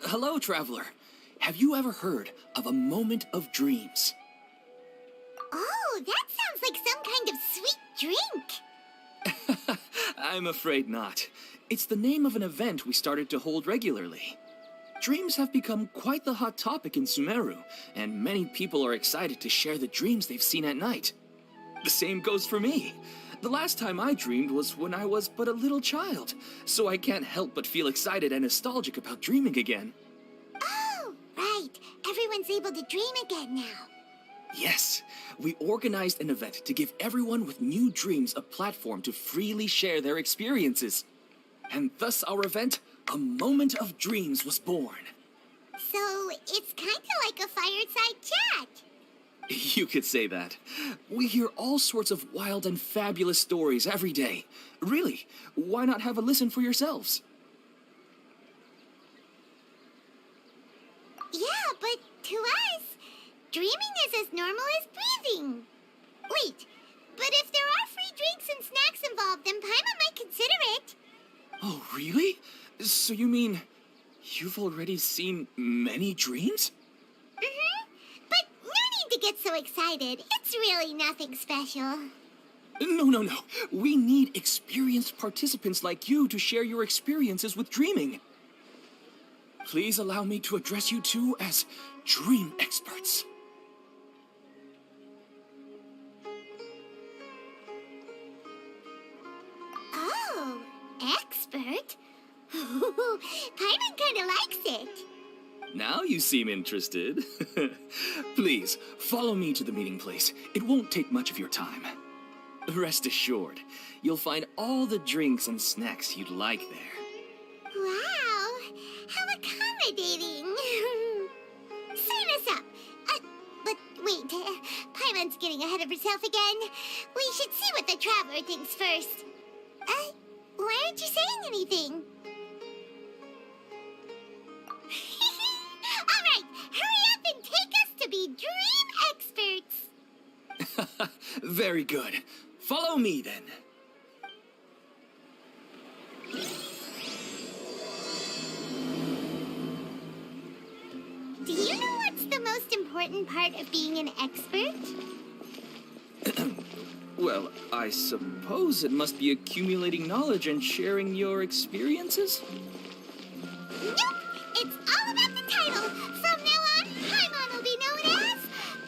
Hello, traveler. Have you ever heard of a moment of dreams? Oh, that sounds like some kind of sweet drink. I'm afraid not. It's the name of an event we started to hold regularly. Dreams have become quite the hot topic in Sumeru, and many people are excited to share the dreams they've seen at night. The same goes for me. The last time I dreamed was when I was but a little child, so I can't help but feel excited and nostalgic about dreaming again. Oh, right. Everyone's able to dream again now. Yes, we organized an event to give everyone with new dreams a platform to freely share their experiences. And thus our event, A Moment of Dreams, was born. So, it's kind of like a fireside chat. You could say that. We hear all sorts of wild and fabulous stories every day. Really, why not have a listen for yourselves? Yeah, but to us, dreaming is as normal as breathing. Wait, but if there are free drinks and snacks involved, then Paimon might consider it. Oh, really? So you mean you've already seen many dreams? But no need to get so excited. It's really nothing special. No. We need experienced participants like you to share your experiences with dreaming. Please allow me to address you two as dream experts. Oh, expert? Paimon kind of likes it. Now you seem interested. Please, follow me to the meeting place. It won't take much of your time. Rest assured, you'll find all the drinks and snacks you'd like there. Wow, how accommodating. Sign us up. But wait, Paimon's getting ahead of herself again. We should see what the traveler thinks first. Why aren't you saying anything? All right, hurry up and take us to be dream experts. Very good. Follow me then. Do you know what's the most important part of being an expert? Well, I suppose it must be accumulating knowledge and sharing your experiences? Nope! It's all about the title. From now on, Paimon will be known as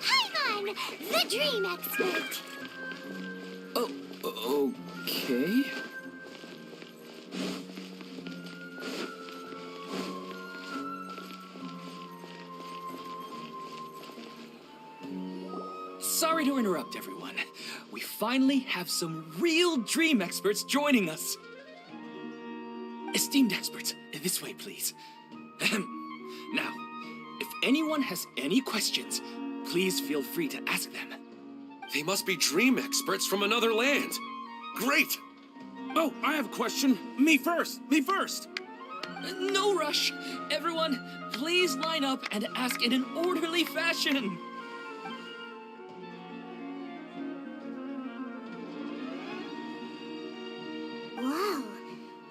Paimon, the Dream Expert. Oh, okay. Sorry to interrupt, everyone. We finally have some real dream experts joining us. Esteemed experts, this way, please. Now, if anyone has any questions, please feel free to ask them. They must be dream experts from another land. Great! Oh, I have a question. Me first. No rush. Everyone, please line up and ask in an orderly fashion. Whoa,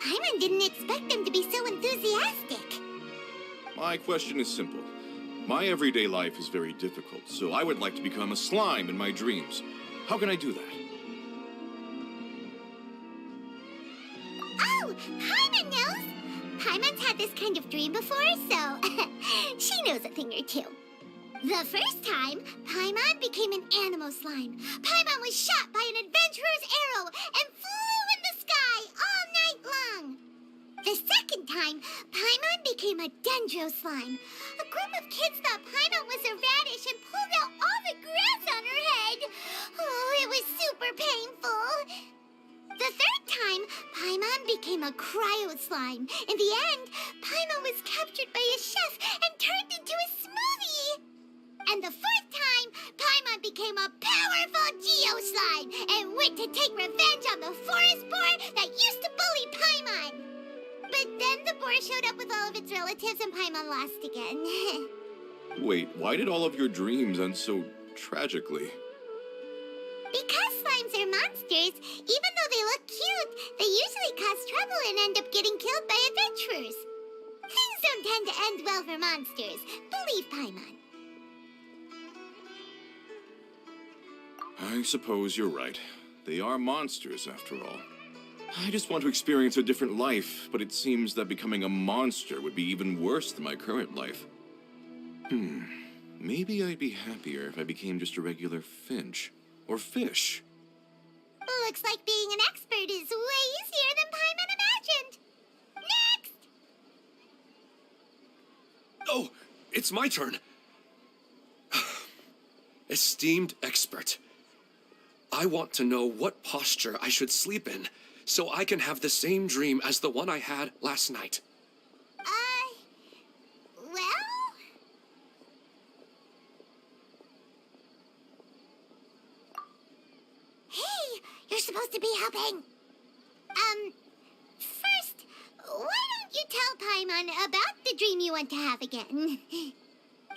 Paimon didn't expect them to be so enthusiastic. My question is simple. My everyday life is very difficult, so I would like to become a slime in my dreams. How can I do that? Oh, Paimon knows. Paimon's had this kind of dream before, so she knows a thing or two. The first time, Paimon became an animal slime. Paimon was shot by an adventurer's arrow and flew in the sky all night long. The second time, Paimon became a dendro slime. A group of kids thought Paimon was a radish and pulled out all the grass on her head. Oh, it was super painful. The third time, Paimon became a cryo slime. In the end, Paimon was captured by a chef and turned into a smoothie. And the fourth time, Paimon became a powerful geo slime and went to take revenge on the forest boar that used to bully Paimon. But then the boar showed up with all of its relatives and Paimon lost again. Wait, why did all of your dreams end so tragically? Because slimes are monsters, even though they look cute, they usually cause trouble and end up getting killed by adventurers. Things don't tend to end well well for monsters. Believe Paimon. I suppose you're right. They are monsters, after all. I just want to experience a different life, but it seems that becoming a monster would be even worse than my current life. Maybe I'd be happier if I became just a regular finch. Or fish. Looks like being an expert is way easier than Paimon imagined. Next! Oh, it's my turn. Esteemed expert, I want to know what posture I should sleep in so I can have the same dream as the one I had last night. Well? Hey, you're supposed to be helping. First, why don't you tell Paimon about the dream you want to have again?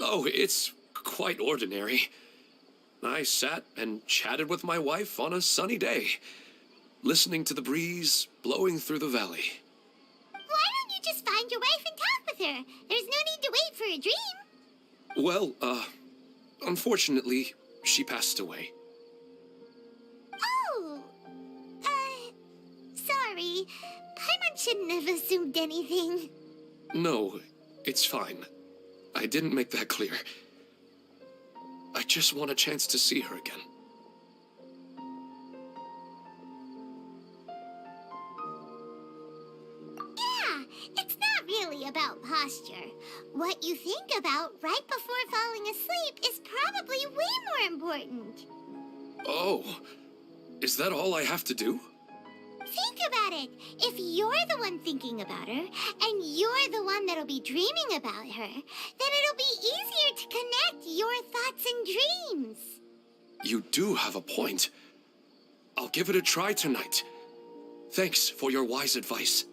Oh, it's quite ordinary. I sat and chatted with my wife on a sunny day, listening to the breeze blowing through the valley. Why don't you just find your wife and talk with her? There's no need to wait for a dream. Well, unfortunately, she passed away. Oh, sorry. Paimon shouldn't have assumed anything. No, it's fine. I didn't make that clear. I just want a chance to see her again. Yeah, it's not really about posture. What you think about right before falling asleep is probably way more important. Oh, is that all I have to do? Think about it. If you're the one thinking about her, and you're the one that'll be dreaming about her, then it'll be easier to connect your thoughts and dreams. You do have a point. I'll give it a try tonight. Thanks for your wise advice.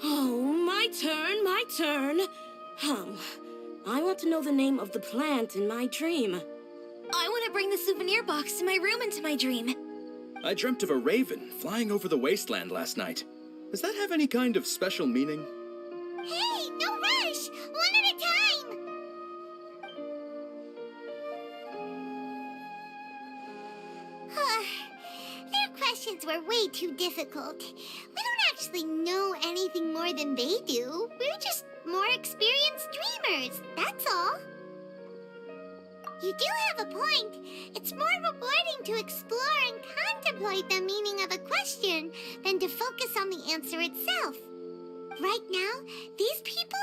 Oh, my turn, my turn. I want to know the name of the plant in my dream. I want to bring the souvenir box to my room into my dream. I dreamt of a raven flying over the wasteland last night. Does that have any kind of special meaning? Hey, no rush! One at a time! Their questions were way too difficult. We don't actually know anything more than they do. We're just more experienced dreamers, that's all. You do have a point. It's more rewarding to explore and contemplate the meaning of a question than to focus on the answer itself. Right now, these people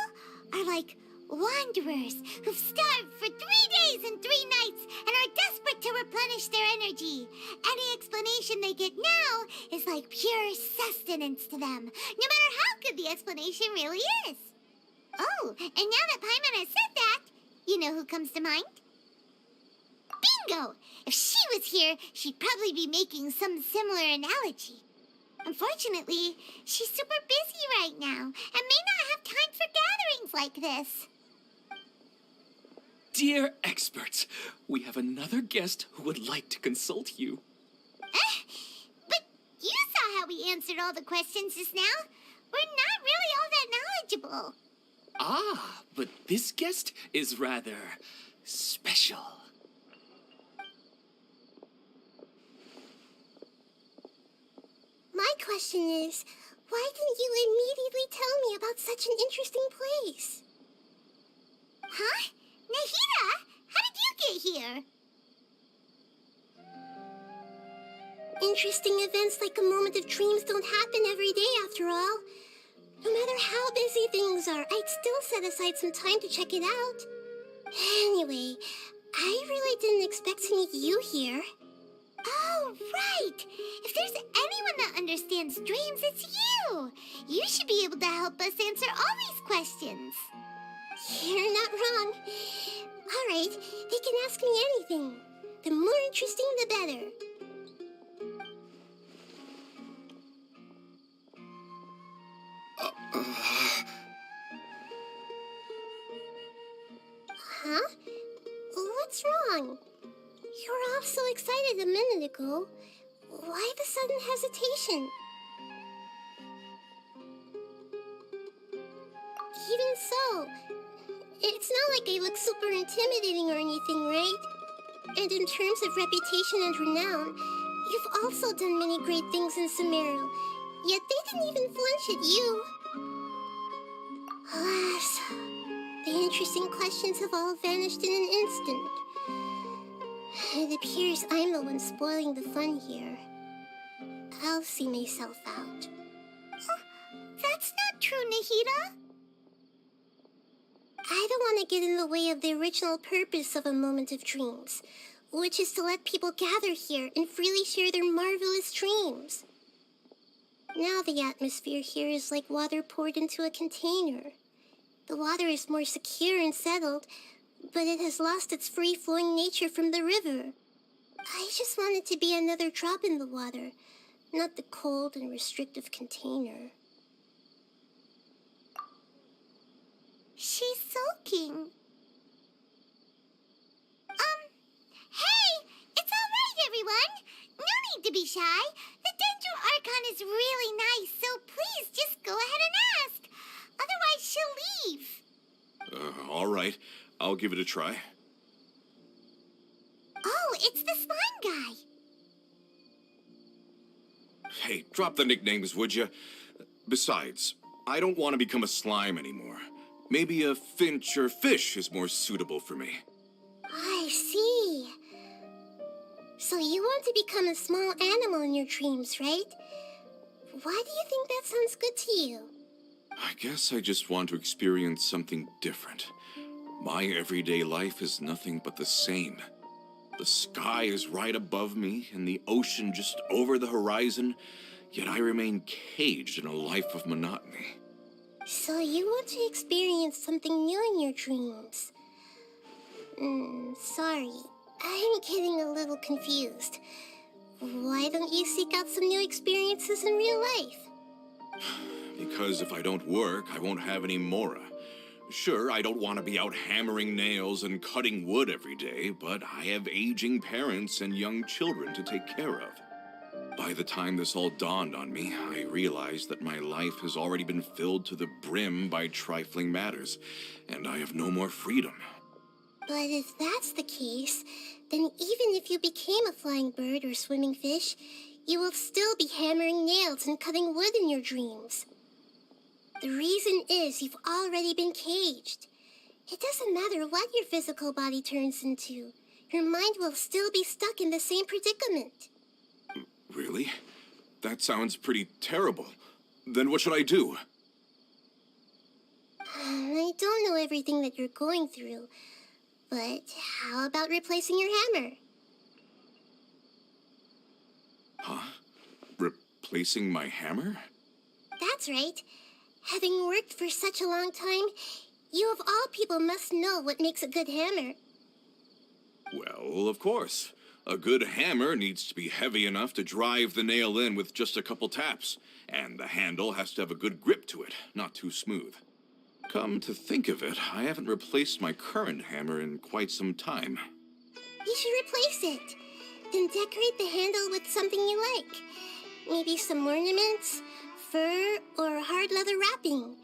are like wanderers who've starved for 3 days and 3 nights and are desperate to replenish their energy. Any explanation they get now is like pure sustenance to them, no matter how good the explanation really is. Oh, and now that Paimon has said that, you know who comes to mind? Bingo! If she was here, she'd probably be making some similar analogy. Unfortunately, she's super busy right now and may not have time for gatherings like this. Dear experts, we have another guest who would like to consult you. But you saw how we answered all the questions just now. We're not really all that knowledgeable. Ah, but this guest is rather special. My question is, why didn't you immediately tell me about such an interesting place? Huh? Nahida, how did you get here? Interesting events like a moment of dreams don't happen every day after all. No matter how busy things are, I'd still set aside some time to check it out. Anyway, I really didn't expect to meet you here. Oh, right! If there's anyone that understands dreams, it's you! You should be able to help us answer all these questions. You're not wrong. All right, they can ask me anything. The more interesting, the better. Huh? What's wrong? You were all so excited a minute ago. Why the sudden hesitation? Even so. It's not like I look super intimidating or anything, right? And in terms of reputation and renown, you've also done many great things in Sumeru, yet they didn't even flinch at you. Alas, the interesting questions have all vanished in an instant. It appears I'm the one spoiling the fun here. I'll see myself out. That's not true, Nahida. I don't want to get in the way of the original purpose of a Moment of Dreams, which is to let people gather here and freely share their marvelous dreams. Now the atmosphere here is like water poured into a container. The water is more secure and settled, but it has lost its free-flowing nature from the river. I just want it to be another drop in the water, not the cold and restrictive container. She's sulking. Hey! It's all right, everyone! No need to be shy. The Dendro Archon is really nice, so please just go ahead and ask. Otherwise, she'll leave. All right. I'll give it a try. Oh, it's the slime guy. Hey, drop the nicknames, would you? Besides, I don't want to become a slime anymore. Maybe a finch or fish is more suitable for me. I see. So you want to become a small animal in your dreams, right? Why do you think that sounds good to you? I guess I just want to experience something different. My everyday life is nothing but the same. The sky is right above me and the ocean just over the horizon, yet I remain caged in a life of monotony. So you want to experience something new in your dreams? Sorry. I'm getting a little confused. Why don't you seek out some new experiences in real life? Because if I don't work, I won't have any Mora. Sure, I don't want to be out hammering nails and cutting wood every day, but I have aging parents and young children to take care of. By the time this all dawned on me, I realized that my life has already been filled to the brim by trifling matters, and I have no more freedom. But if that's the case, then even if you became a flying bird or swimming fish, you will still be hammering nails and cutting wood in your dreams. The reason is you've already been caged. It doesn't matter what your physical body turns into. Your mind will still be stuck in the same predicament. Really? That sounds pretty terrible. Then what should I do? I don't know everything that you're going through, but how about replacing your hammer? Huh? Replacing my hammer? That's right. Having worked for such a long time, you of all people must know what makes a good hammer. Well, of course. A good hammer needs to be heavy enough to drive the nail in with just a couple taps, and the handle has to have a good grip to it, not too smooth. Come to think of it, I haven't replaced my current hammer in quite some time. You should replace it. Then decorate the handle with something you like. Maybe some ornaments, fur, or hard leather wrapping.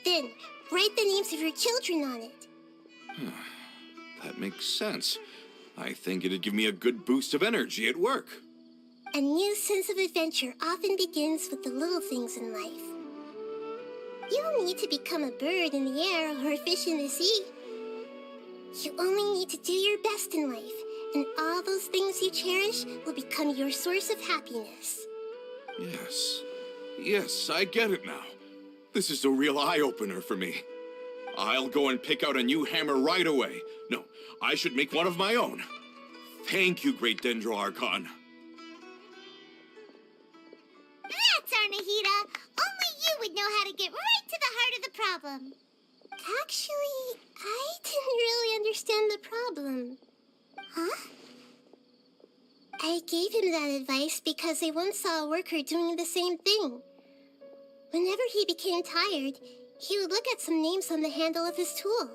Then write the names of your children on it. That makes sense. I think it'd give me a good boost of energy at work. A new sense of adventure often begins with the little things in life. You don't need to become a bird in the air or a fish in the sea. You only need to do your best in life, and all those things you cherish will become your source of happiness. Yes, I get it now. This is a real eye-opener for me. I'll go and pick out a new hammer right away. No, I should make one of my own. Thank you, Great Dendro Archon. That's our Nahida. Only you would know how to get right to the heart of the problem. Actually, I didn't really understand the problem. Huh? I gave him that advice because I once saw a worker doing the same thing. Whenever he became tired, he would look at some names on the handle of his tool.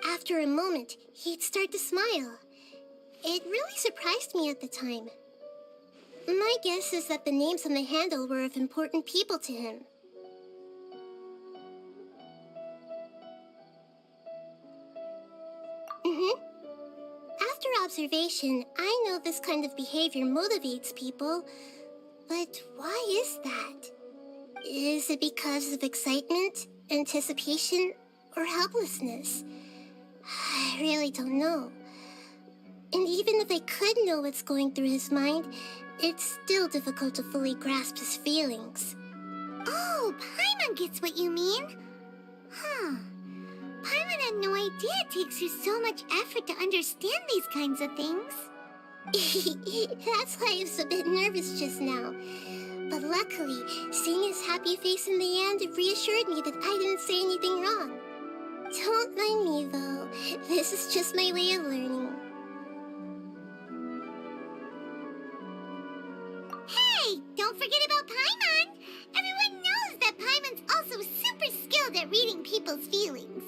After a moment, he'd start to smile. It really surprised me at the time. My guess is that the names on the handle were of important people to him. observation, I know this kind of behavior motivates people. But why is that? Is it because of excitement, anticipation, or helplessness? I really don't know. And even if I could know what's going through his mind, it's still difficult to fully grasp his feelings. Oh, Paimon gets what you mean. Huh. Paimon had no idea it takes you so much effort to understand these kinds of things. That's why I was a bit nervous just now. But luckily, seeing his happy face in the end reassured me that I didn't say anything wrong. Don't mind me, though. This is just my way of learning. Hey, don't forget about Paimon! Everyone knows that Paimon's also super skilled at reading people's feelings.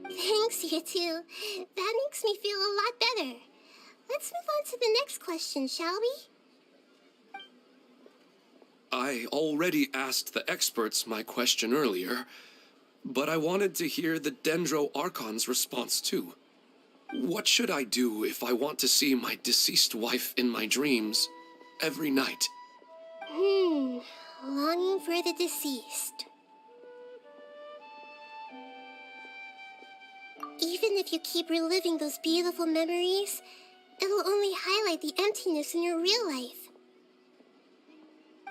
Thanks, you two. That makes me feel a lot better. Let's move on to the next question, shall we? I already asked the experts my question earlier, but I wanted to hear the Dendro Archon's response too. What should I do if I want to see my deceased wife in my dreams every night? Longing for the deceased. Even if you keep reliving those beautiful memories, it'll only highlight the emptiness in your real life.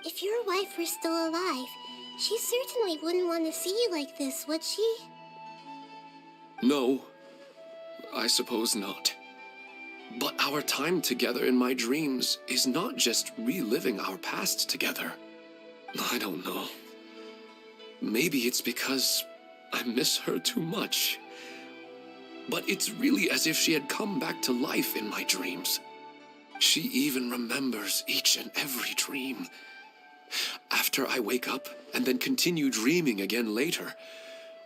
If your wife were still alive, she certainly wouldn't want to see you like this, would she? No, I suppose not. But our time together in my dreams is not just reliving our past together. I don't know. Maybe it's because I miss her too much. But it's really as if she had come back to life in my dreams. She even remembers each and every dream. After I wake up and then continue dreaming again later,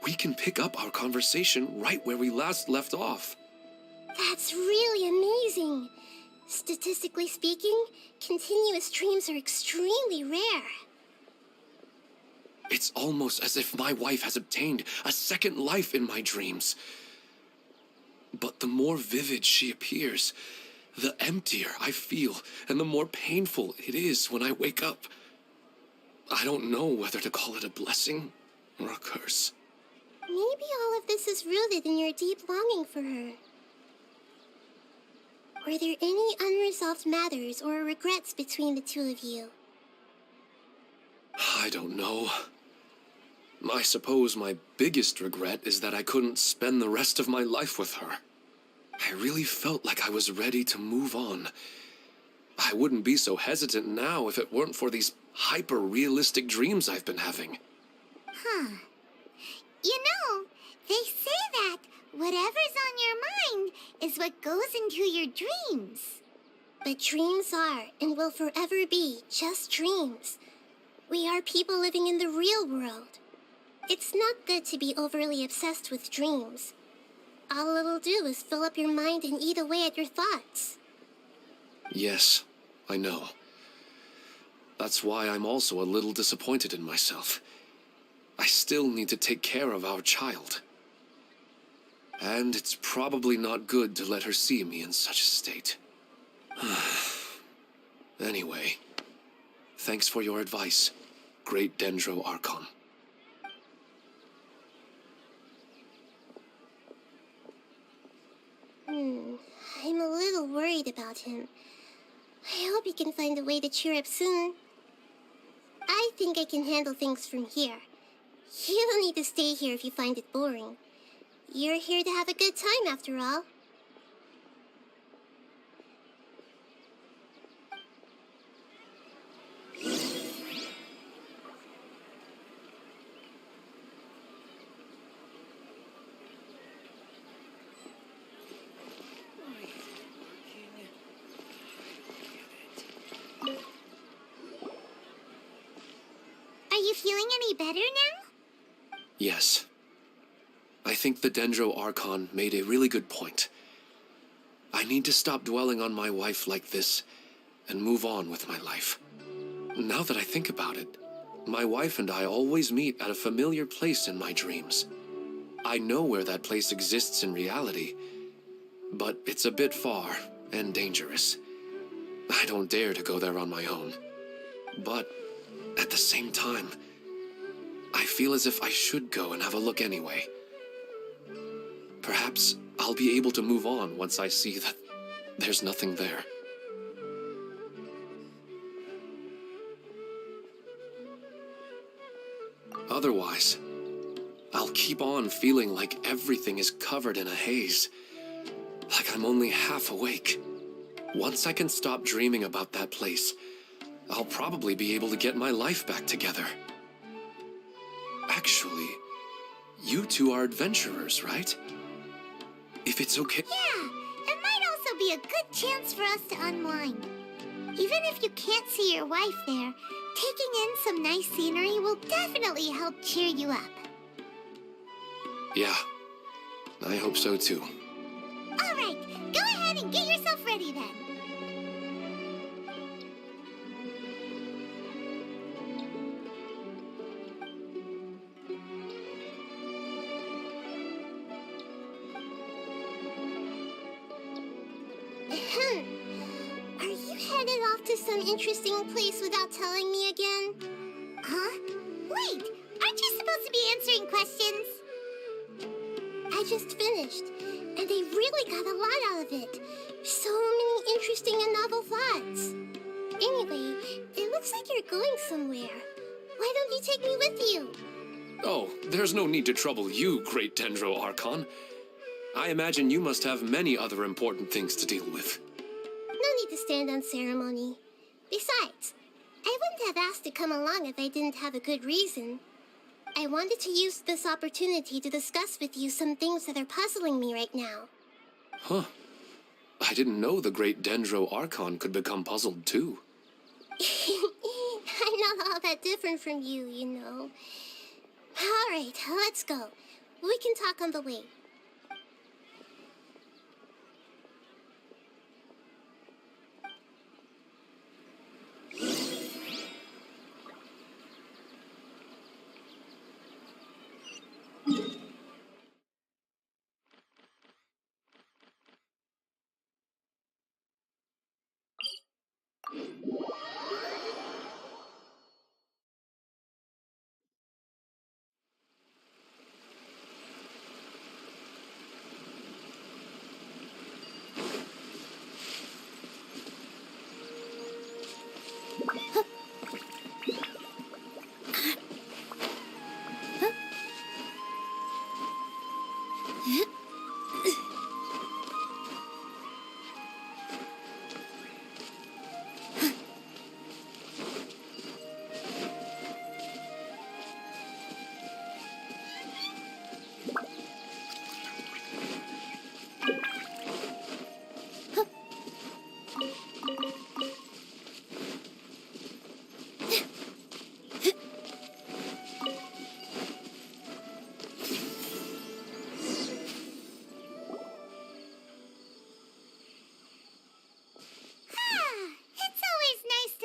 we can pick up our conversation right where we last left off. That's really amazing. Statistically speaking, continuous dreams are extremely rare. It's almost as if my wife has obtained a second life in my dreams. But the more vivid she appears, the emptier I feel, and the more painful it is when I wake up. I don't know whether to call it a blessing or a curse. Maybe all of this is rooted in your deep longing for her. Were there any unresolved matters or regrets between the two of you? I don't know. I suppose my biggest regret is that I couldn't spend the rest of my life with her. I really felt like I was ready to move on. I wouldn't be so hesitant now if it weren't for these hyper-realistic dreams I've been having. Huh. You know, they say that whatever's on your mind is what goes into your dreams. But dreams are and will forever be just dreams. We are people living in the real world. It's not good to be overly obsessed with dreams. All it'll do is fill up your mind and eat away at your thoughts. Yes, I know. That's why I'm also a little disappointed in myself. I still need to take care of our child. And it's probably not good to let her see me in such a state. Anyway, thanks for your advice, Great Dendro Archon. I'm a little worried about him. I hope he can find a way to cheer up soon. I think I can handle things from here. You don't need to stay here if you find it boring. You're here to have a good time, after all. Are you feeling any better now? Yes. I think the Dendro Archon made a really good point. I need to stop dwelling on my wife like this and move on with my life. Now that I think about it, my wife and I always meet at a familiar place in my dreams. I know where that place exists in reality, but it's a bit far, and dangerous. I don't dare to go there on my own. But at the same time, I feel as if I should go and have a look anyway. Perhaps I'll be able to move on once I see that there's nothing there. Otherwise, I'll keep on feeling like everything is covered in a haze. Like I'm only half awake. Once I can stop dreaming about that place, I'll probably be able to get my life back together. Actually, you two are adventurers, right? If it's okay... Yeah, it might also be a good chance for us to unwind. Even if you can't see your wife there, taking in some nice scenery will definitely help cheer you up. Yeah, I hope so too. All right, go ahead and get yourself ready then. Are you headed off to some interesting place without telling me again? Huh? Wait, aren't you supposed to be answering questions? I just finished, and I really got a lot out of it. So many interesting and novel thoughts. Anyway, it looks like you're going somewhere. Why don't you take me with you? Oh, there's no need to trouble you, Great Dendro Archon. I imagine you must have many other important things to deal with. No need to stand on ceremony. Besides, I wouldn't have asked to come along if I didn't have a good reason. I wanted to use this opportunity to discuss with you some things that are puzzling me right now. Huh. I didn't know the Great Dendro Archon could become puzzled too. I'm not all that different from you, you know. All right, let's go. We can talk on the way.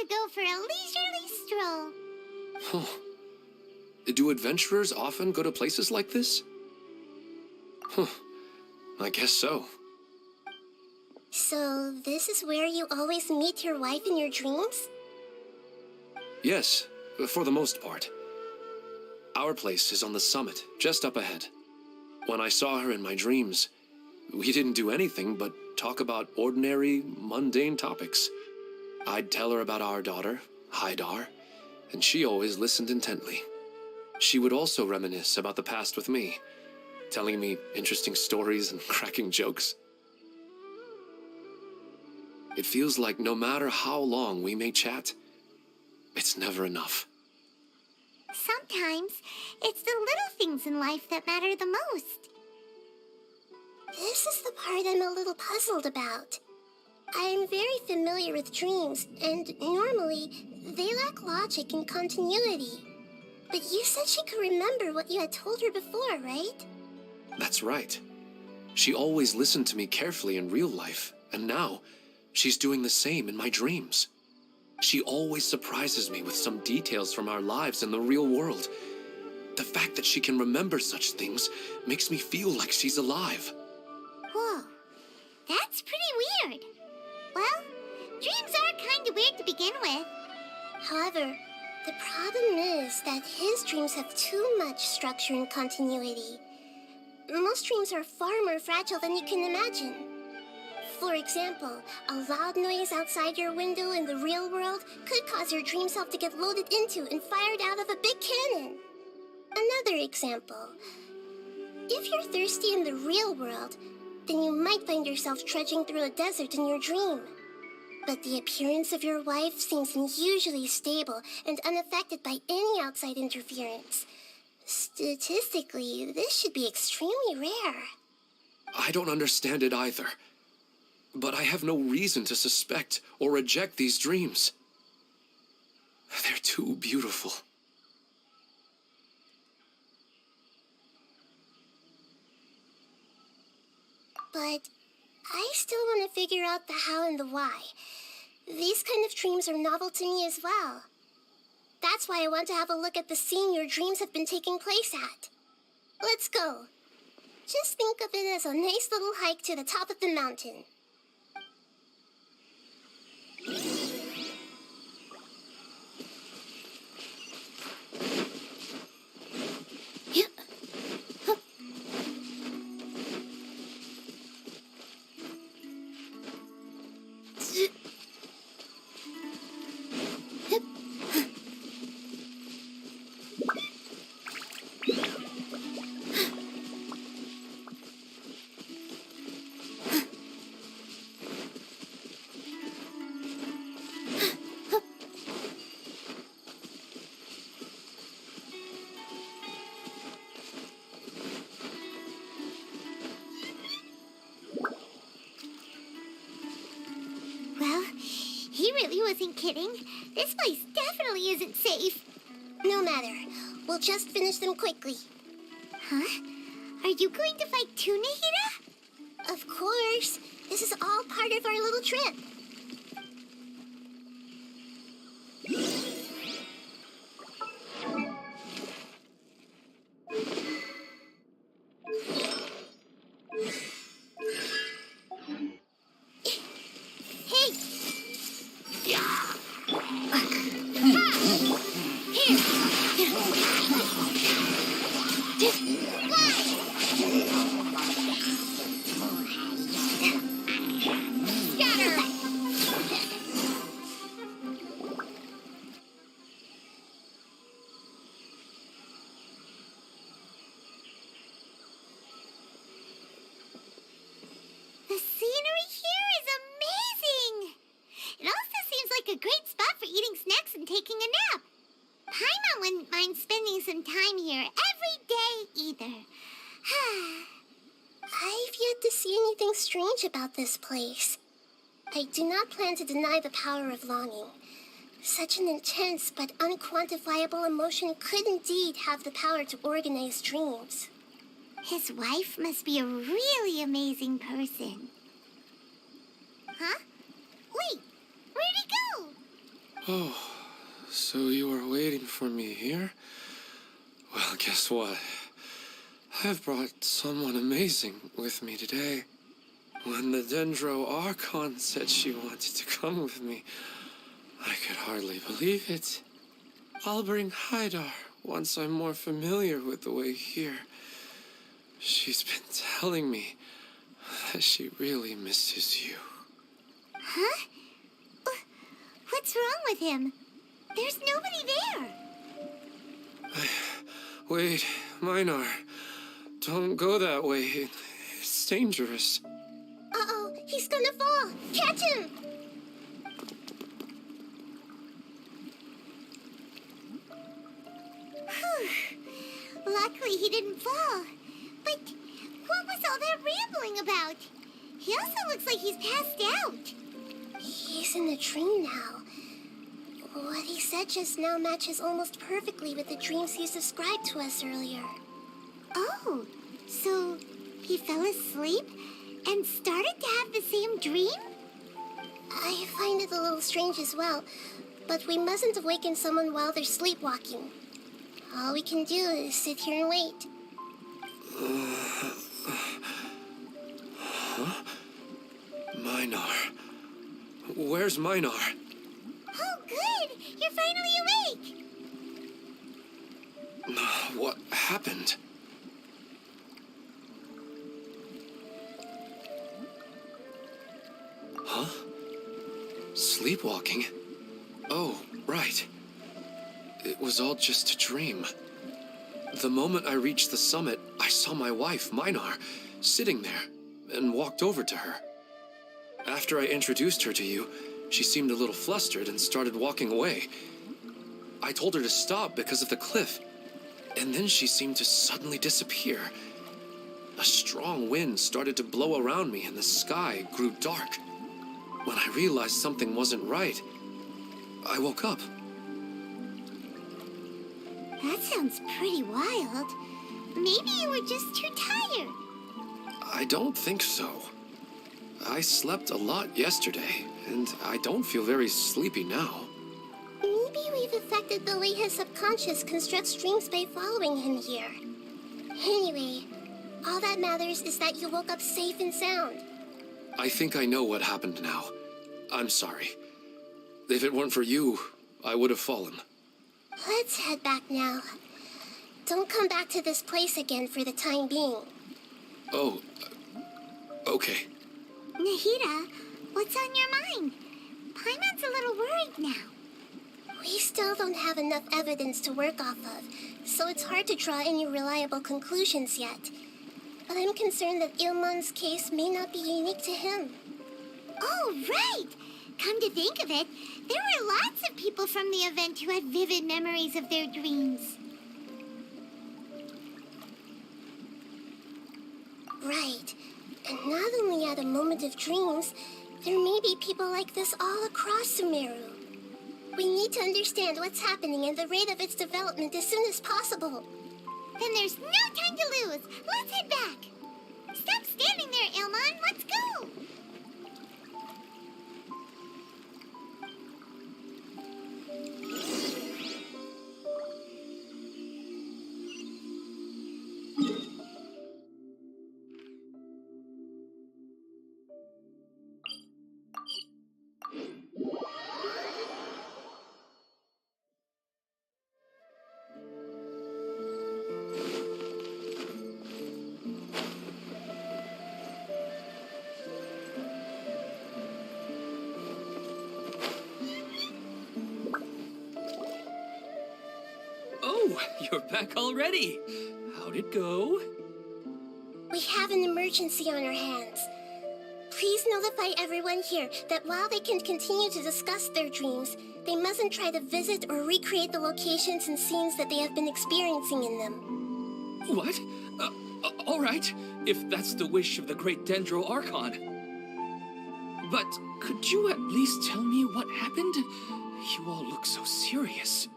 Go for a leisurely stroll. Do adventurers often go to places like this? I guess so. So, this is where you always meet your wife in your dreams? Yes, for the most part. Our place is on the summit, just up ahead. When I saw her in my dreams, we didn't do anything but talk about ordinary, mundane topics. I'd tell her about our daughter, Haidar, and she always listened intently. She would also reminisce about the past with me, telling me interesting stories and cracking jokes. It feels like no matter how long we may chat, it's never enough. Sometimes, it's the little things in life that matter the most. This is the part I'm a little puzzled about. I'm very familiar with dreams, and normally, they lack logic and continuity. But you said she could remember what you had told her before, right? That's right. She always listened to me carefully in real life, and now, she's doing the same in my dreams. She always surprises me with some details from our lives in the real world. The fact that she can remember such things makes me feel like she's alive. Whoa, that's pretty weird. Well, dreams are kind of weird to begin with. However, the problem is that his dreams have too much structure and continuity. Most dreams are far more fragile than you can imagine. For example, a loud noise outside your window in the real world could cause your dream self to get loaded into and fired out of a big cannon. Another example. If you're thirsty in the real world, then you might find yourself trudging through a desert in your dream. But the appearance of your wife seems unusually stable and unaffected by any outside interference. Statistically, this should be extremely rare. I don't understand it either. But I have no reason to suspect or reject these dreams. They're too beautiful. But I still want to figure out the how and the why. These kind of dreams are novel to me as well. That's why I want to have a look at the scene your dreams have been taking place at. Let's go. Just think of it as a nice little hike to the top of the mountain. Well, he really wasn't kidding. This place definitely isn't safe. No matter. We'll just finish them quickly. Huh? Are you going to fight too, Nahida? Of course. This is all part of our little trip. The scenery here is amazing! It also seems like a great spot for eating snacks and taking a nap. Paimon wouldn't mind spending some time here every day either. I've yet to see anything strange about this place. I do not plan to deny the power of longing. Such an intense but unquantifiable emotion could indeed have the power to organize dreams. His wife must be a really amazing person. Huh? Wait, where'd he go? Oh, so you were waiting for me here? Well, guess what? I've brought someone amazing with me today. When the Dendro Archon said she wanted to come with me, I could hardly believe it. I'll bring Haidar once I'm more familiar with the way here. She's been telling me that she really misses you. Huh? What's wrong with him? There's nobody there. Wait, Minar. Don't go that way. It's dangerous. Uh-oh, he's gonna fall. Catch him! Whew. Luckily he didn't fall. But what was all that rambling about? He also looks like he's passed out. He's in a dream now. What he said just now matches almost perfectly with the dreams he's described to us earlier. Oh, so he fell asleep and started to have the same dream? I find it a little strange as well, but we mustn't awaken someone while they're sleepwalking. All we can do is sit here and wait. Huh? Minar, Where's Minar? Oh, good! You're finally awake! What happened? Huh? Sleepwalking? Oh, right. It was all just a dream. The moment I reached the summit, I saw my wife, Minar, sitting there, and walked over to her. After I introduced her to you, she seemed a little flustered and started walking away. I told her to stop because of the cliff, and then she seemed to suddenly disappear. A strong wind started to blow around me and the sky grew dark. When I realized something wasn't right, I woke up. That sounds pretty wild. Maybe you were just too tired. I don't think so. I slept a lot yesterday, and I don't feel very sleepy now. Maybe we've affected the way his subconscious constructs dreams by following him here. Anyway, all that matters is that you woke up safe and sound. I think I know what happened now. I'm sorry. If it weren't for you, I would have fallen. Let's head back now. Don't come back to this place again for the time being. Oh, okay. Nahida, what's on your mind? Paimon's a little worried now. We still don't have enough evidence to work off of, so it's hard to draw any reliable conclusions yet. But I'm concerned that Ilmon's case may not be unique to him. Oh, right! Come to think of it, there were lots of people from the event who had vivid memories of their dreams. Right. And not only at a moment of dreams, there may be people like this all across Sumeru. We need to understand what's happening and the rate of its development as soon as possible. Then there's no time to lose. Let's head back. Stop standing there, Ilmon. Let's go. Oh, you're back already. How'd it go? We have an emergency on our hands. Please notify everyone here that while they can continue to discuss their dreams, they mustn't try to visit or recreate the locations and scenes that they have been experiencing in them. What? All right, if that's the wish of the great Dendro Archon. But could you at least tell me what happened? You all look so serious.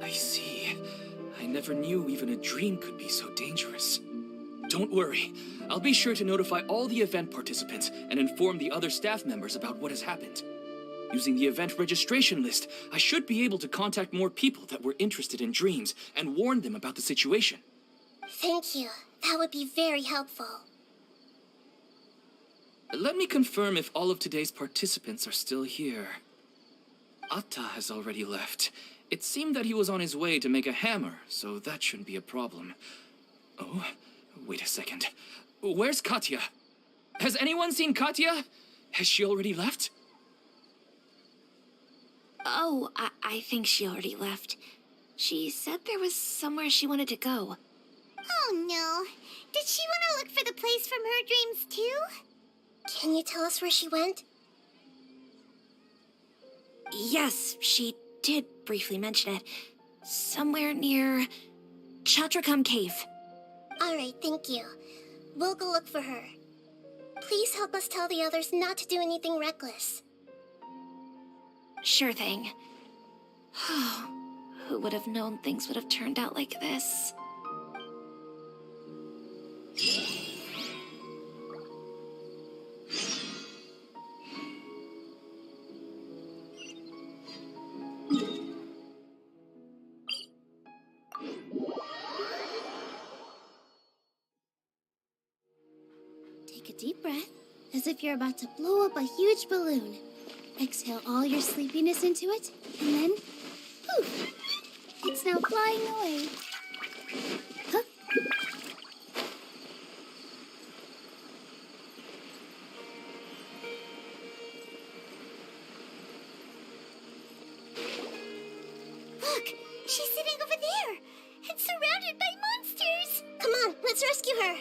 I see. I never knew even a dream could be so dangerous. Don't worry. I'll be sure to notify all the event participants and inform the other staff members about what has happened. Using the event registration list, I should be able to contact more people that were interested in dreams and warn them about the situation. Thank you. That would be very helpful. Let me confirm if all of today's participants are still here. Atta has already left. It seemed that he was on his way to make a hammer, so that shouldn't be a problem. Oh, wait a second. Where's Katya? Has anyone seen Katya? Has she already left? Oh, I think she already left. She said there was somewhere she wanted to go. Oh no. Did she want to look for the place from her dreams too? Can you tell us where she went? Yes, she did briefly mention it. Somewhere near Chatrakam Cave. Alright, thank you. We'll go look for her. Please help us tell the others not to do anything reckless. Sure thing. Who would have known things would have turned out like this? Take a deep breath, as if you're about to blow up a huge balloon. Exhale all your sleepiness into it, and then, poof! It's now flying away. Huh? Look! She's sitting over there! And surrounded by monsters! Come on, let's rescue her!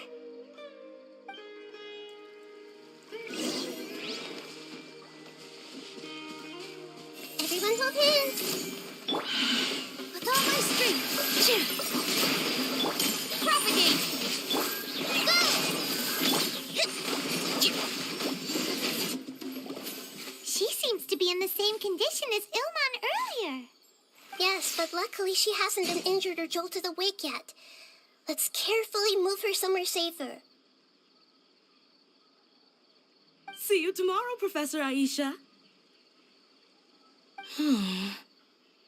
Everyone hold hands! With all my strength! Propagate! Go! She seems to be in the same condition as Ilman earlier. Yes, but luckily she hasn't been injured or jolted awake yet. Let's carefully move her somewhere safer. See you tomorrow, Professor Aisha.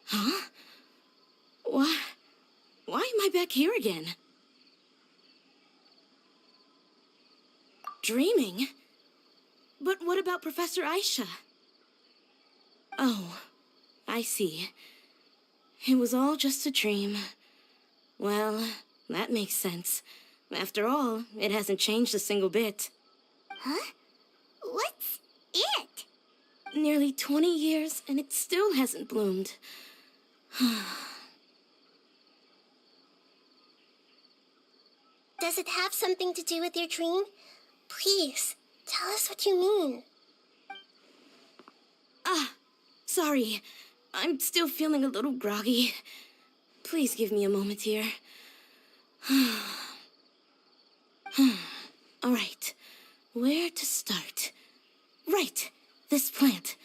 Huh? Why am I back here again? Dreaming? But what about Professor Aisha? Oh, I see. It was all just a dream. Well, that makes sense. After all, it hasn't changed a single bit. Huh? What's it? Nearly 20 years, and it still hasn't bloomed. Does it have something to do with your dream? Please, tell us what you mean. Sorry. I'm still feeling a little groggy. Please give me a moment here. All right. Where to start? Right. This plant.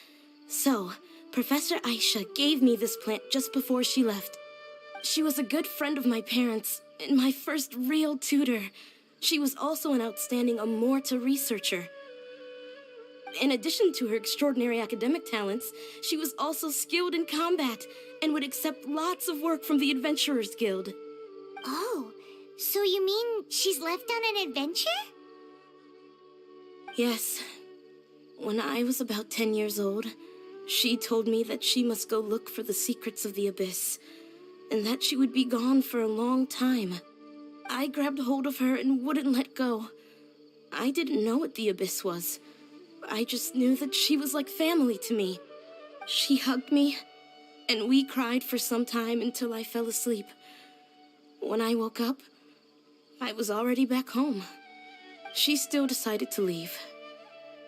So, Professor Aisha gave me this plant just before she left. She was a good friend of my parents and my first real tutor. She was also an outstanding Amorta researcher. In addition to her extraordinary academic talents, she was also skilled in combat and would accept lots of work from the Adventurers Guild. Oh, so you mean she's left on an adventure? Yes. When I was about 10 years old, she told me that she must go look for the secrets of the Abyss, and that she would be gone for a long time. I grabbed hold of her and wouldn't let go. I didn't know what the Abyss was. I just knew that she was like family to me. She hugged me, and we cried for some time until I fell asleep. When I woke up, I was already back home. She still decided to leave,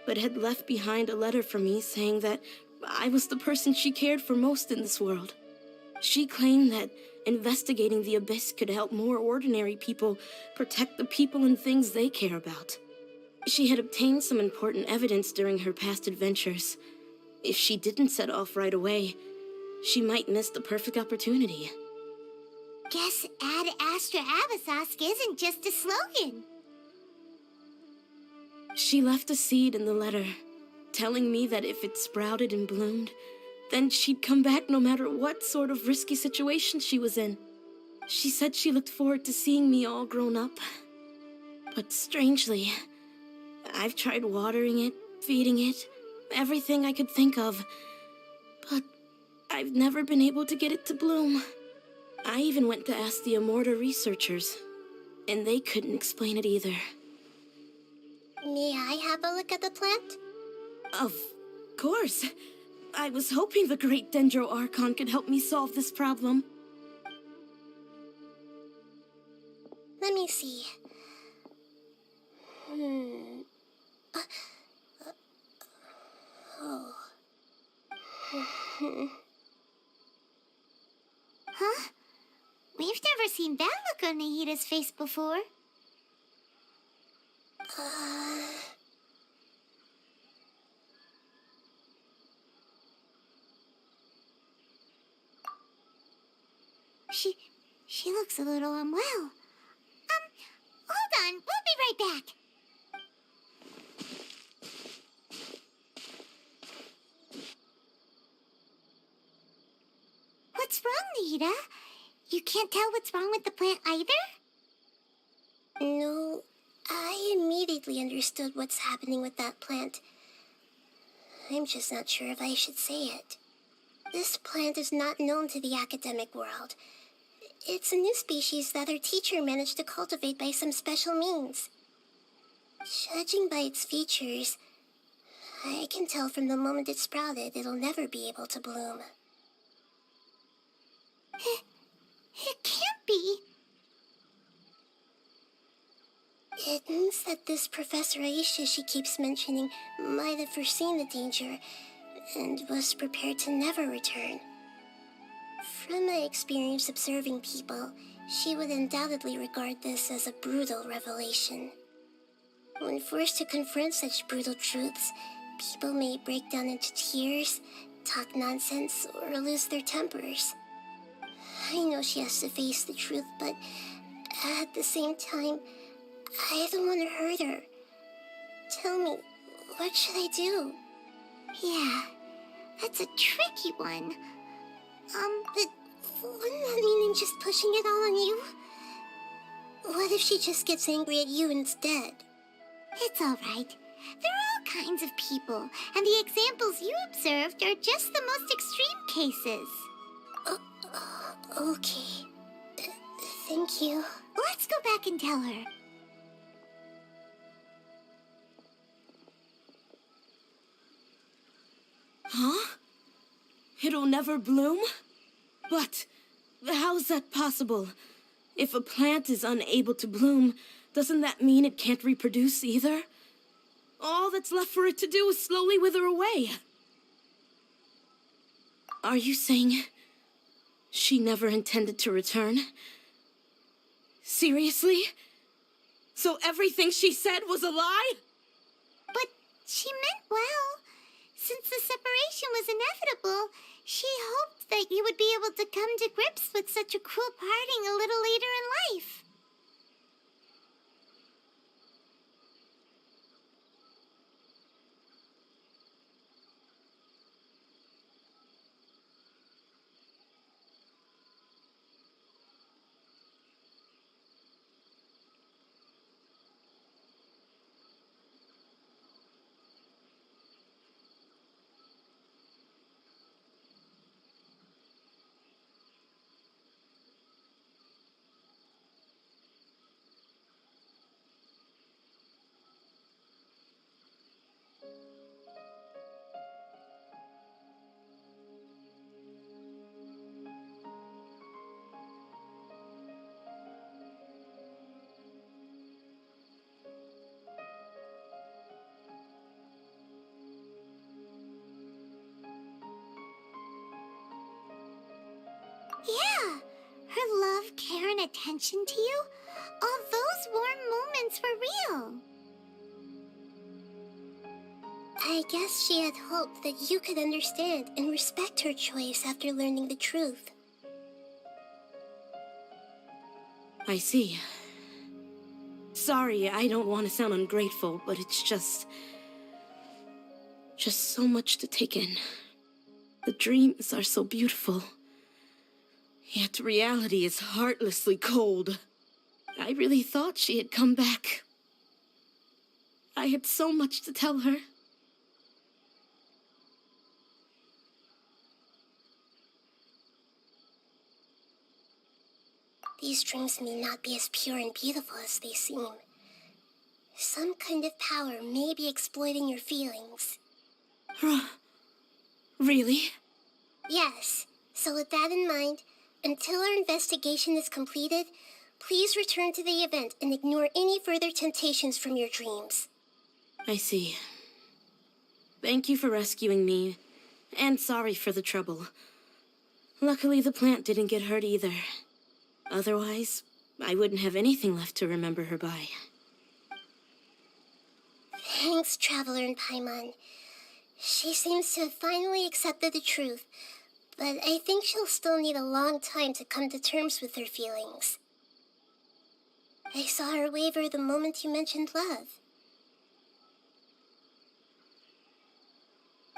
but had left behind a letter for me saying that I was the person she cared for most in this world. She claimed that investigating the Abyss could help more ordinary people protect the people and things they care about. She had obtained some important evidence during her past adventures. If she didn't set off right away, she might miss the perfect opportunity. Guess Ad Astra Abyssosque isn't just a slogan. She left a seed in the letter, telling me that if it sprouted and bloomed, then she'd come back no matter what sort of risky situation she was in. She said she looked forward to seeing me all grown up. But strangely, I've tried watering it, feeding it, everything I could think of. But I've never been able to get it to bloom. I even went to ask the Amorta researchers, and they couldn't explain it either. May I have a look at the plant? Of course. I was hoping the great Dendro Archon could help me solve this problem. Let me see. Huh? We've never seen that look on Nahida's face before. She looks a little unwell. Hold on, we'll be right back. What's wrong, Nahida? You can't tell what's wrong with the plant either? No, I I immediately understood what's happening with that plant. I'm just not sure if I should say it. This plant is not known to the academic world. It's a new species that our teacher managed to cultivate by some special means. Judging by its features, I can tell from the moment it sprouted it'll never be able to bloom. It can't be. It means that this Professor Aisha she keeps mentioning might have foreseen the danger and was prepared to never return. From my experience observing people, she would undoubtedly regard this as a brutal revelation. When forced to confront such brutal truths, people may break down into tears, talk nonsense, or lose their tempers. I know she has to face the truth, but at the same time, I don't want to hurt her. Tell me, what should I do? Yeah, that's a tricky one. But wouldn't that mean I'm just pushing it all on you? What if she just gets angry at you instead? It's all right. There are all kinds of people, and the examples you observed are just the most extreme cases. Okay. Thank you. Let's go back and tell her. Huh? It'll never bloom? But how's that possible? If a plant is unable to bloom, doesn't that mean it can't reproduce either? All that's left for it to do is slowly wither away. Are you saying she never intended to return? Seriously? So everything she said was a lie? But she meant well. Since the separation was inevitable, she hoped that you would be able to come to grips with such a cruel parting a little later in life. Yeah, her love, care, and attention to you, all those warm moments were real. I guess she had hoped that you could understand and respect her choice after learning the truth. I see. Sorry, I don't want to sound ungrateful, but it's just so much to take in. The dreams are so beautiful. Yet reality is heartlessly cold. I really thought she had come back. I had so much to tell her. These dreams may not be as pure and beautiful as they seem. Some kind of power may be exploiting your feelings. Really? Yes. So with that in mind, until our investigation is completed, please return to the event and ignore any further temptations from your dreams. I see. Thank you for rescuing me, and sorry for the trouble. Luckily, the plant didn't get hurt either. Otherwise, I wouldn't have anything left to remember her by. Thanks, Traveler and Paimon. She seems to have finally accepted the truth, but I think she'll still need a long time to come to terms with her feelings. I saw her waver the moment you mentioned love.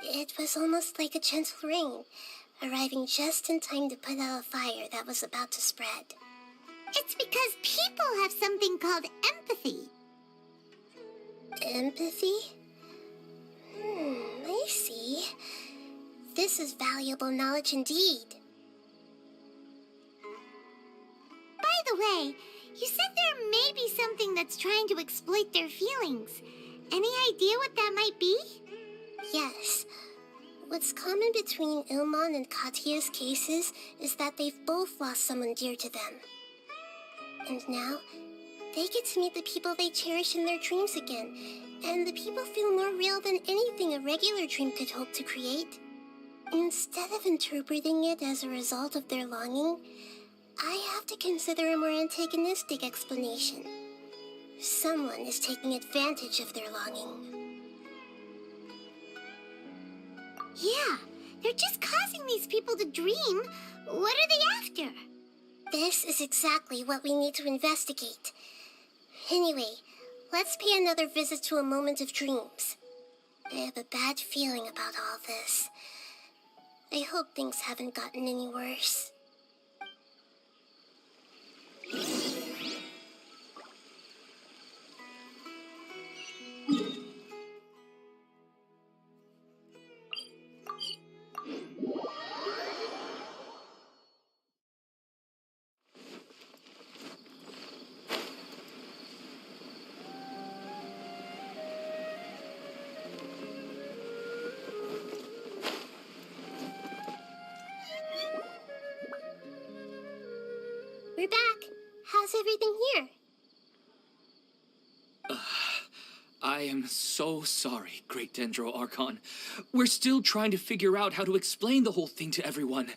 It was almost like a gentle rain, arriving just in time to put out a fire that was about to spread. It's because people have something called empathy. Empathy? I see. This is valuable knowledge indeed. By the way, you said there may be something that's trying to exploit their feelings. Any idea what that might be? Yes. What's common between Ilmon and Katya's cases is that they've both lost someone dear to them. And now, they get to meet the people they cherish in their dreams again, and the people feel more real than anything a regular dream could hope to create. Instead of interpreting it as a result of their longing, I have to consider a more antagonistic explanation. Someone is taking advantage of their longing. Yeah, they're just causing these people to dream. What are they after? This is exactly what we need to investigate. Anyway, let's pay another visit to a moment of dreams. I have a bad feeling about all this. I hope things haven't gotten any worse. We're back. How's everything here? I am so sorry, Great Dendro Archon. We're still trying to figure out how to explain the whole thing to everyone.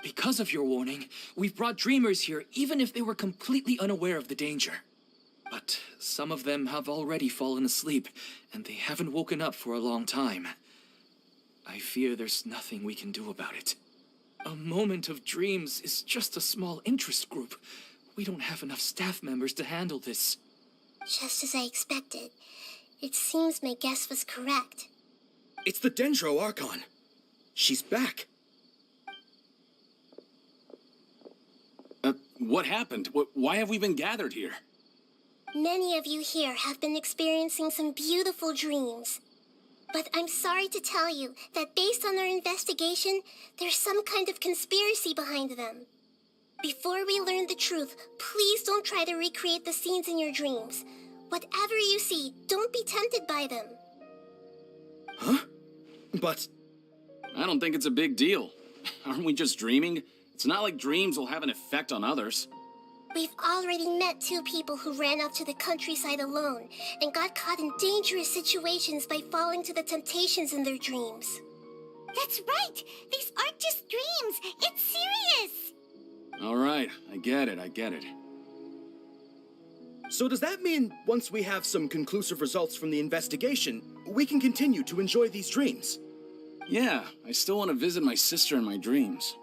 Because of your warning, we've brought dreamers here even if they were completely unaware of the danger. But some of them have already fallen asleep, and they haven't woken up for a long time. I fear there's nothing we can do about it. A moment of dreams is just a small interest group. We don't have enough staff members to handle this. Just as I expected. It seems my guess was correct. It's the Dendro Archon. She's back. What happened? Why have we been gathered here? Many of you here have been experiencing some beautiful dreams. But I'm sorry to tell you that based on our investigation, there's some kind of conspiracy behind them. Before we learn the truth, please don't try to recreate the scenes in your dreams. Whatever you see, don't be tempted by them. Huh? But... I don't think it's a big deal. Aren't we just dreaming? It's not like dreams will have an effect on others. We've already met 2 people who ran off to the countryside alone and got caught in dangerous situations by falling to the temptations in their dreams. That's right! These aren't just dreams! It's serious! All right, I get it. So does that mean once we have some conclusive results from the investigation, we can continue to enjoy these dreams? Yeah, I still want to visit my sister in my dreams.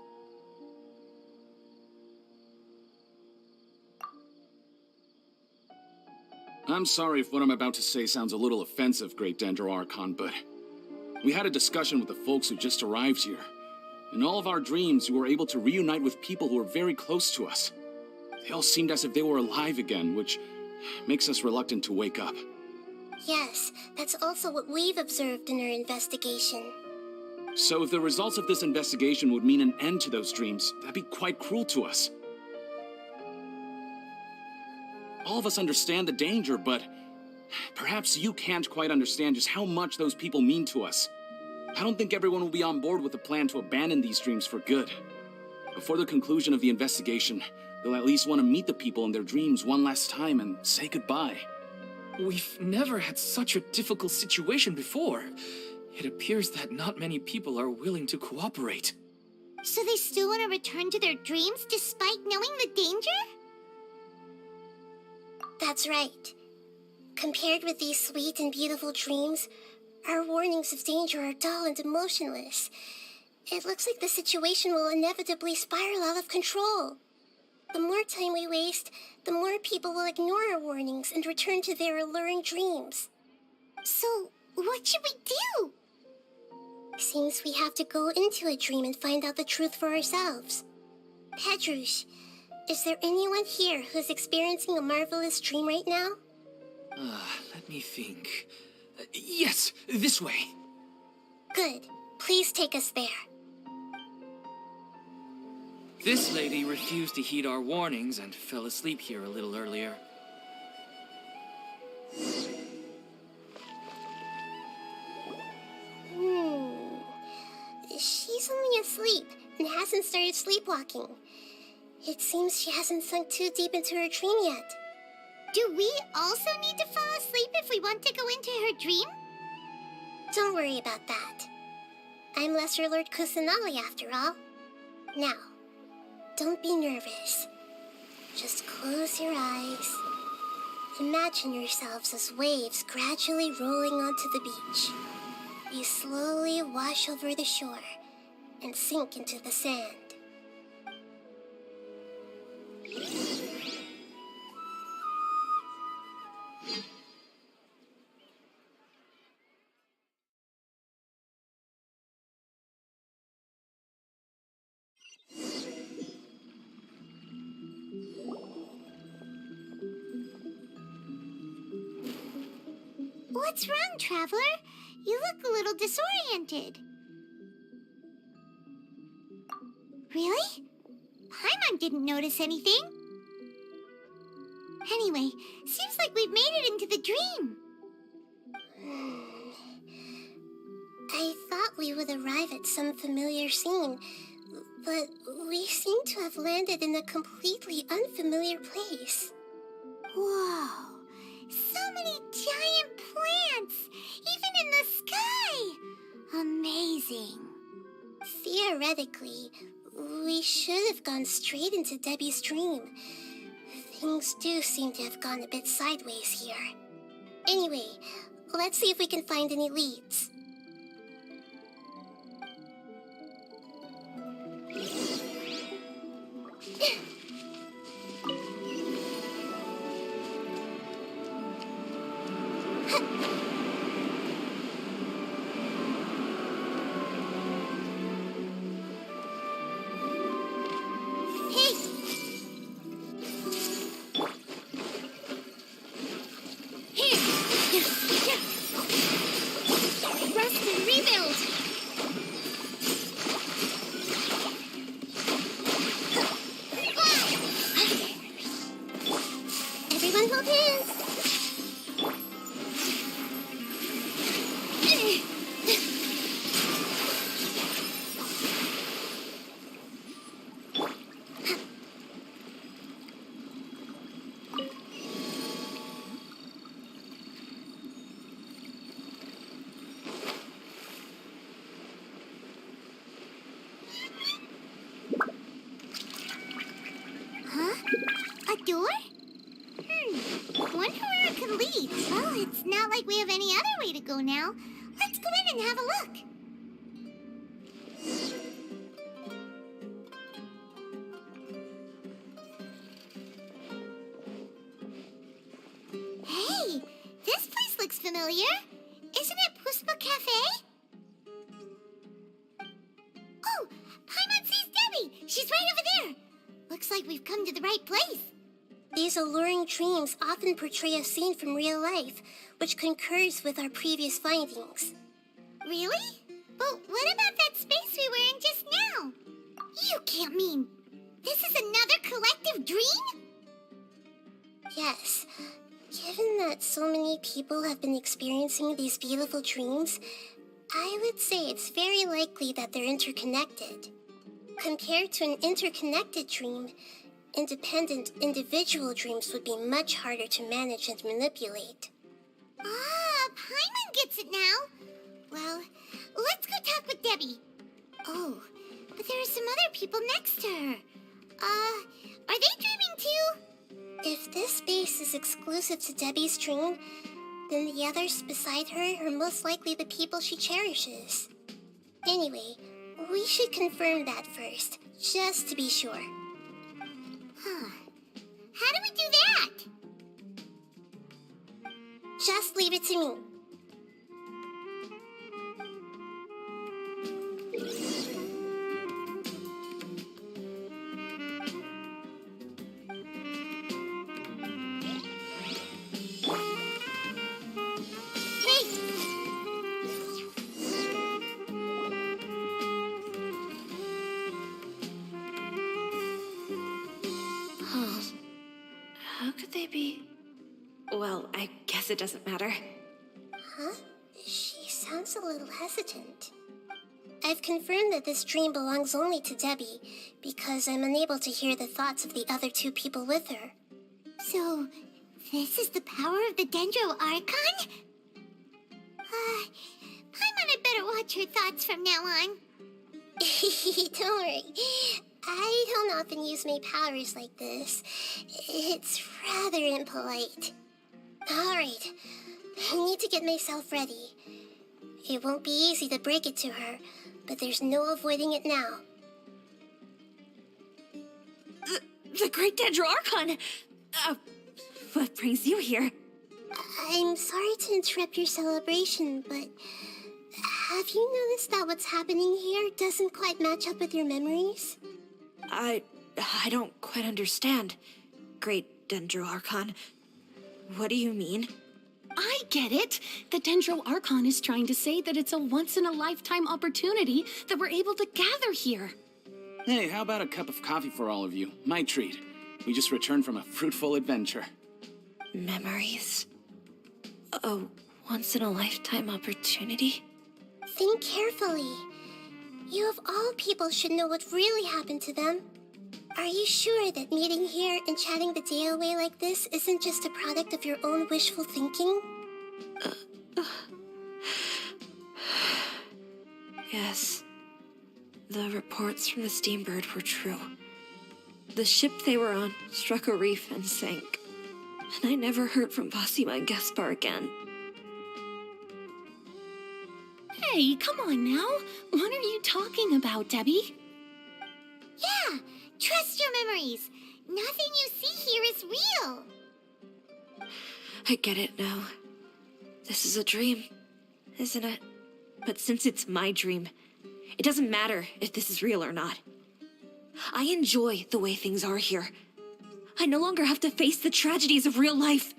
I'm sorry if what I'm about to say sounds a little offensive, Great Dendro Archon, but we had a discussion with the folks who just arrived here. In all of our dreams, we were able to reunite with people who were very close to us. They all seemed as if they were alive again, which makes us reluctant to wake up. Yes, that's also what we've observed in our investigation. So if the results of this investigation would mean an end to those dreams, that'd be quite cruel to us. All of us understand the danger, but perhaps you can't quite understand just how much those people mean to us. I don't think everyone will be on board with the plan to abandon these dreams for good. Before the conclusion of the investigation, they'll at least want to meet the people in their dreams one last time and say goodbye. We've never had such a difficult situation before. It appears that not many people are willing to cooperate. So they still want to return to their dreams despite knowing the danger? That's right. Compared with these sweet and beautiful dreams, our warnings of danger are dull and emotionless. It looks like the situation will inevitably spiral out of control. The more time we waste, the more people will ignore our warnings and return to their alluring dreams. So, what should we do? Seems we have to go into a dream and find out the truth for ourselves. Pedrush, is there anyone here who's experiencing a marvelous dream right now? Let me think. Yes, this way. Good. Please take us there. This lady refused to heed our warnings and fell asleep here a little earlier. She's only asleep and hasn't started sleepwalking. It seems she hasn't sunk too deep into her dream yet. Do we also need to fall asleep if we want to go into her dream? Don't worry about that. I'm Lesser Lord Kusanali after all. Now, don't be nervous. Just close your eyes. Imagine yourselves as waves gradually rolling onto the beach. You slowly wash over the shore and sink into the sand. What's wrong, Traveler? You look a little disoriented. Really? Paimon didn't notice anything. Anyway, seems like we've made it into the dream. I thought we would arrive at some familiar scene, but we seem to have landed in a completely unfamiliar place. Whoa! So many giant plants! Even in the sky! Amazing. Theoretically, we should have gone straight into Debbie's dream. Things do seem to have gone a bit sideways here. Anyway, let's see if we can find any leads. Well, it's not like we have any other way to go now. Let's go in and have a look. Hey, this place looks familiar. Isn't it Puspa Cafe? Oh, Paimon sees Debbie. She's right over there. Looks like we've come to the right place. These alluring dreams often portray a scene from real life, which concurs with our previous findings. Really? But what about that space we were in just now? You can't mean this is another collective dream? Yes. Given that so many people have been experiencing these beautiful dreams, I would say it's very likely that they're interconnected. Compared to an interconnected dream, independent individual dreams would be much harder to manage and manipulate. Ah, Paimon gets it now. Well, let's go talk with Debbie. Oh, but there are some other people next to her. Are they dreaming too? If this space is exclusive to Debbie's dream, then the others beside her are most likely the people she cherishes. Anyway, we should confirm that first, just to be sure. Huh. How do we do that? Just leave it to me. guess it doesn't matter. Huh? She sounds a little hesitant. I've confirmed that this dream belongs only to Debbie, because I'm unable to hear the thoughts of the other two people with her. So, this is the power of the Dendro Archon? Paimon had better watch her thoughts from now on. Don't worry. I don't often use my powers like this. It's rather impolite. Alright, I need to get myself ready. It won't be easy to break it to her, but there's no avoiding it now. The Great Dendro Archon! What brings you here? I'm sorry to interrupt your celebration, but have you noticed that what's happening here doesn't quite match up with your memories? I don't quite understand. Great Dendro Archon. What do you mean? I get it. The Dendro Archon is trying to say that it's a once-in-a-lifetime opportunity that we're able to gather here. Hey, how about a cup of coffee for all of you? My treat. We just returned from a fruitful adventure. Memories. A once-in-a-lifetime opportunity? Think carefully. You of all people should know what really happened to them. Are you sure that meeting here and chatting the day away like this isn't just a product of your own wishful thinking? Yes. The reports from the Steambird were true. The ship they were on struck a reef and sank. And I never heard from Basima and Gaspar again. Hey, come on now. What are you talking about, Debbie? Yeah, trust your memories. Nothing you see here is real. I get it now. This is a dream, isn't it? But since it's my dream, it doesn't matter if this is real or not. I enjoy the way things are here. I no longer have to face the tragedies of real life.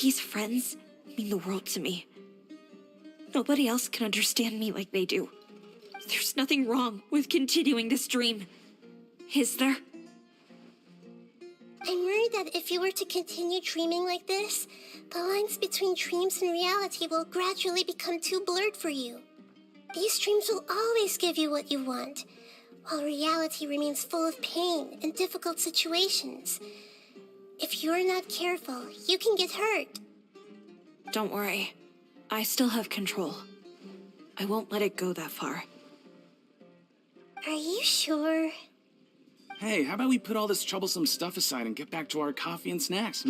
These friends mean the world to me. Nobody else can understand me like they do. There's nothing wrong with continuing this dream. Is there? I'm worried that if you were to continue dreaming like this, the lines between dreams and reality will gradually become too blurred for you. These dreams will always give you what you want, while reality remains full of pain and difficult situations. If you're not careful, you can get hurt. Don't worry. I still have control. I won't let it go that far. Are you sure? Hey, how about we put all this troublesome stuff aside and get back to our coffee and snacks,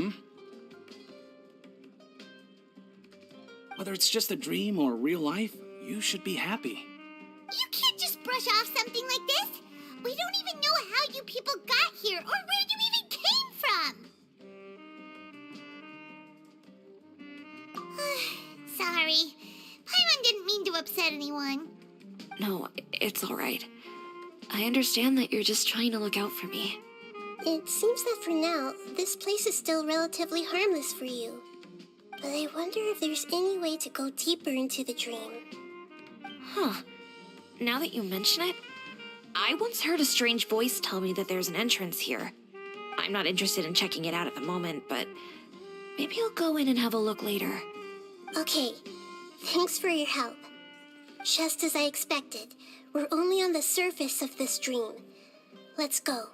Whether it's just a dream or real life, you should be happy. You can't just brush off something like this. We don't even know how you people got here or where you even came from. Sorry. Paimon didn't mean to upset anyone. No, it's all right. I understand that you're just trying to look out for me. It seems that for now, this place is still relatively harmless for you. But I wonder if there's any way to go deeper into the dream. Huh. Now that you mention it, I once heard a strange voice tell me that there's an entrance here. I'm not interested in checking it out at the moment, but maybe I'll go in and have a look later. Okay, thanks for your help. Just as I expected, we're only on the surface of this dream. Let's go.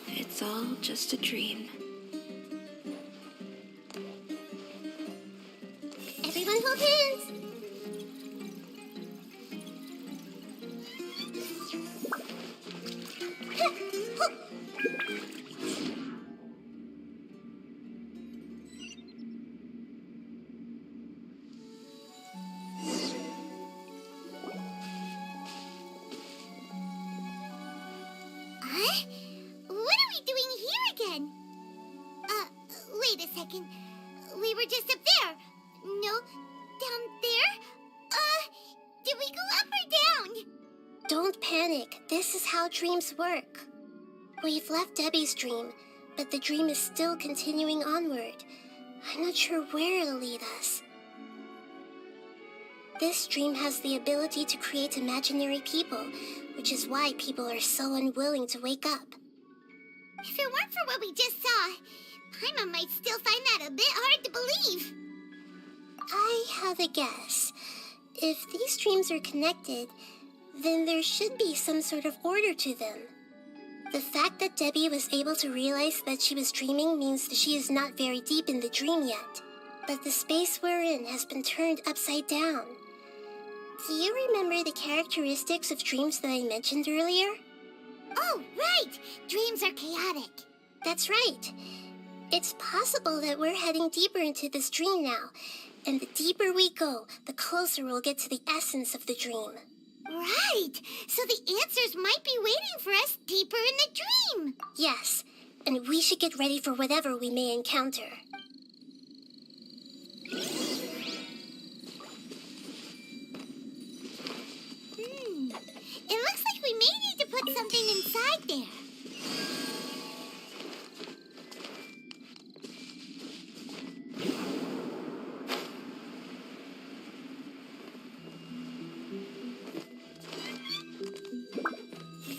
It's all just a dream. Everyone hold hands! Huh? What are we doing here again? Wait a second. We were just up there. No, down there? Did we go up or down? Don't panic. This is how dreams work. We've left Debbie's dream, but the dream is still continuing onward. I'm not sure where it'll lead us. This dream has the ability to create imaginary people, which is why people are so unwilling to wake up. If it weren't for what we just saw, Paimon might still find that a bit hard to believe. I have a guess. If these dreams are connected, then there should be some sort of order to them. The fact that Debbie was able to realize that she was dreaming means that she is not very deep in the dream yet. But the space we're in has been turned upside down. Do you remember the characteristics of dreams that I mentioned earlier? Oh, right! Dreams are chaotic. That's right. It's possible that we're heading deeper into this dream now, and the deeper we go, the closer we'll get to the essence of the dream. Right! So the answers might be waiting for us deeper in the dream. Yes, and we should get ready for whatever we may encounter. It looks like we may need to put something inside there.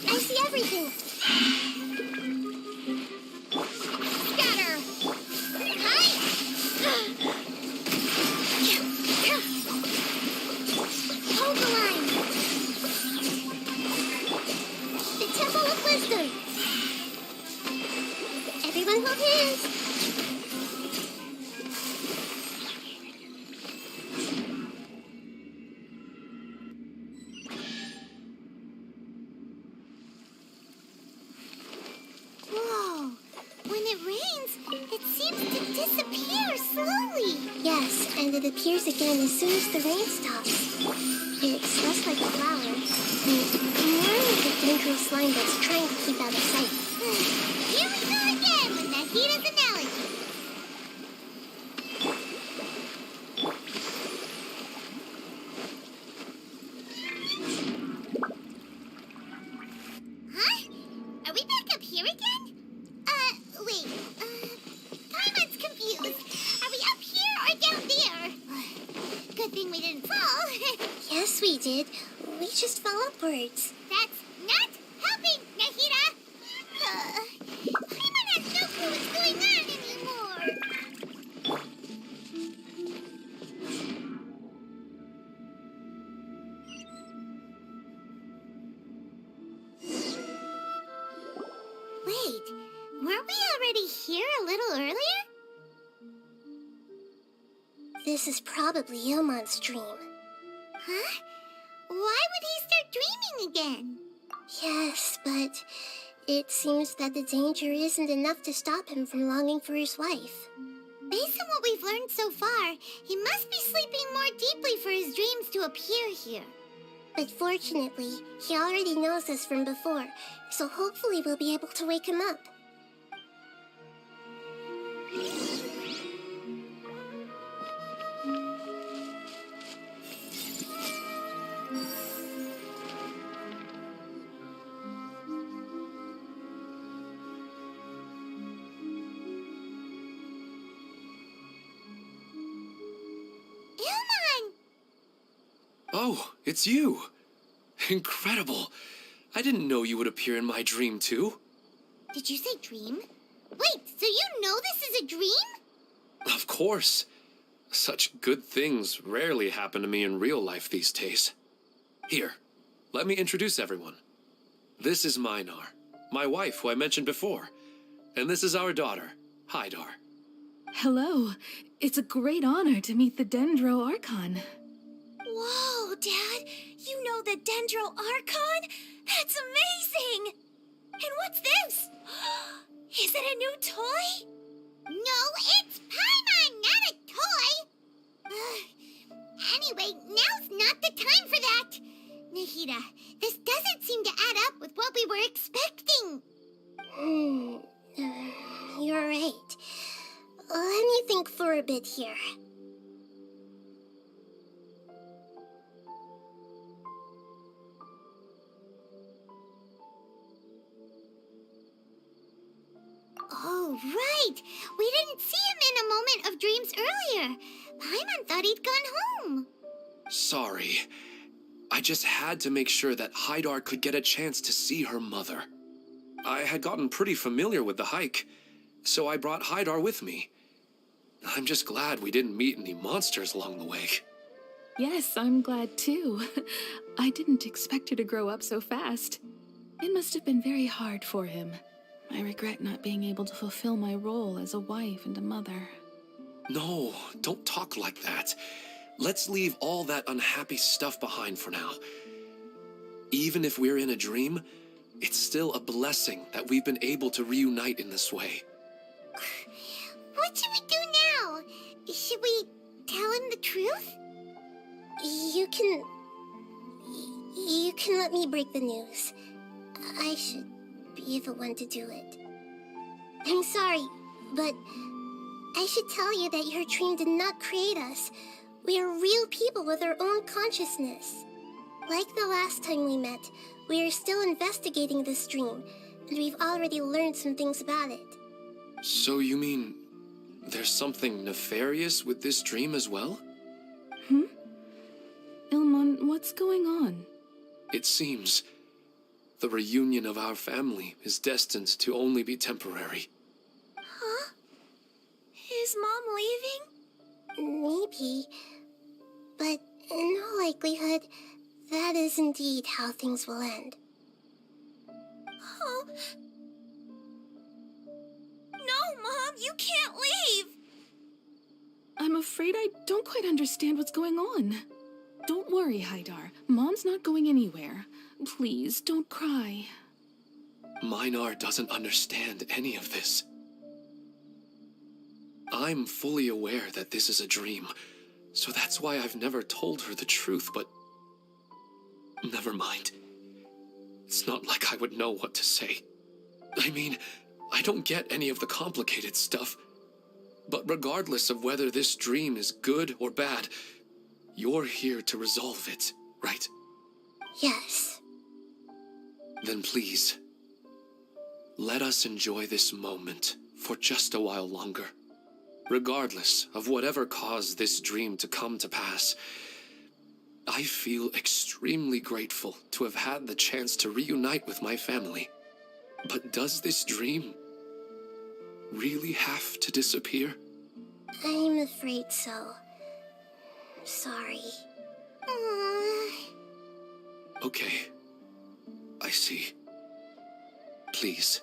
I see everything. Scatter! Hi! Hold the line. The Temple of Wisdom. Everyone hold hands. Whoa! When it rains, it seems to disappear slowly. Yes, and it appears again as soon as the rain stops. It's less like a flower, and more like a dangerous slime that's trying to keep out of sight. Here we go again with Nahida's analogy. Huh? Are we back up here again? Wait. Paimon's confused. Are we up here or down there? Good thing we didn't fall. Yes, we did. We just fell upwards. That's not helping, Nahida! Paimon has no clue what's going on anymore. Wait, weren't we already here a little earlier? This is probably Ilmon's dream. Huh? Why would he start dreaming again? Yes, but it seems that the danger isn't enough to stop him from longing for his wife. Based on what we've learned so far, he must be sleeping more deeply for his dreams to appear here. But fortunately, he already knows us from before, so hopefully we'll be able to wake him up. Ilmon! Oh, it's you! Incredible! I didn't know you would appear in my dream, too. Did you say dream? Wait, so you know this is a dream? Of course. Such good things rarely happen to me in real life these days. Here, let me introduce everyone. This is Minar, my wife who I mentioned before. And this is our daughter, Hydar. Hello. It's a great honor to meet the Dendro Archon. Whoa, Dad! You know the Dendro Archon? That's amazing! And what's this? Is it a new toy? No, it's Paimon, not a toy! Anyway, now's not the time for that! Nahida, this doesn't seem to add up with what we were expecting. You're right. Let me think for a bit here. Oh, right! We didn't see him in a moment of dreams earlier. Paimon thought he'd gone home. Sorry. I just had to make sure that Haidar could get a chance to see her mother. I had gotten pretty familiar with the hike, so I brought Haidar with me. I'm just glad we didn't meet any monsters along the way. Yes, I'm glad too. I didn't expect her to grow up so fast. It must have been very hard for him. I regret not being able to fulfill my role as a wife and a mother. No, don't talk like that. Let's leave all that unhappy stuff behind for now. Even if we're in a dream, it's still a blessing that we've been able to reunite in this way. What should we do now? Should we tell him the truth? You can let me break the news. I should be the one to do it. I'm sorry, but I should tell you that your dream did not create us. We are real people with our own consciousness. Like the last time we met, we are still investigating this dream, and we've already learned some things about it. So you mean there's something nefarious with this dream as well? Ilmon, what's going on? It seems the reunion of our family is destined to only be temporary. Huh? Is Mom leaving? Maybe, but in all likelihood, that is indeed how things will end. Oh. No, Mom, you can't leave! I'm afraid I don't quite understand what's going on. Don't worry, Haidar. Mom's not going anywhere. Please, don't cry. Minar doesn't understand any of this. I'm fully aware that this is a dream, so that's why I've never told her the truth, but never mind. It's not like I would know what to say. I mean, I don't get any of the complicated stuff, but regardless of whether this dream is good or bad, you're here to resolve it, right? Yes. Then please, let us enjoy this moment for just a while longer. Regardless of whatever caused this dream to come to pass, I feel extremely grateful to have had the chance to reunite with my family. But does this dream really have to disappear? I'm afraid so. Sorry. Okay, I see. Please,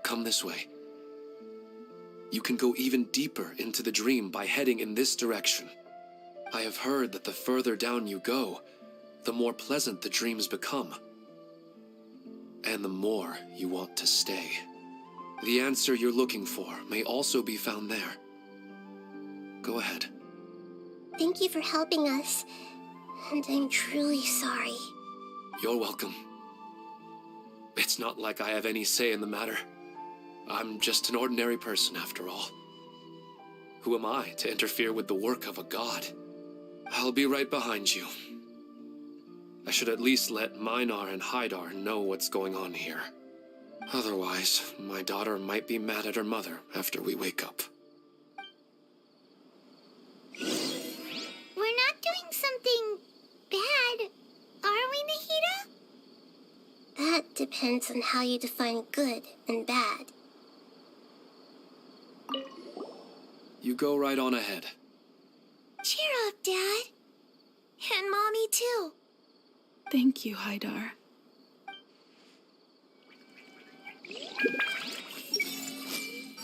come this way. You can go even deeper into the dream by heading in this direction. I have heard that the further down you go, the more pleasant the dreams become. And the more you want to stay. The answer you're looking for may also be found there. Go ahead. Thank you for helping us, and I'm truly sorry. You're welcome. It's not like I have any say in the matter. I'm just an ordinary person, after all. Who am I to interfere with the work of a god? I'll be right behind you. I should at least let Minar and Haidar know what's going on here. Otherwise, my daughter might be mad at her mother after we wake up. We're not doing something bad, are we, Nahida? That depends on how you define good and bad. You go right on ahead. Cheer up, Dad. And Mommy, too. Thank you, Haidar.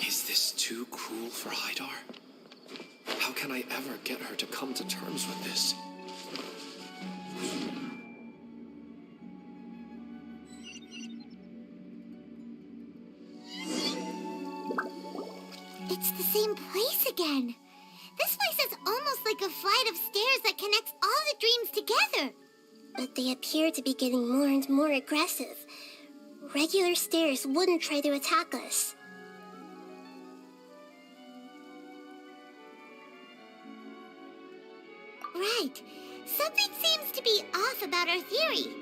Is this too cruel for Haidar? How can I ever get her to come to terms with this? It's the same place again. This place is almost like a flight of stairs that connects all the dreams together. But they appear to be getting more and more aggressive. Regular stairs wouldn't try to attack us. Right. Something seems to be off about our theory.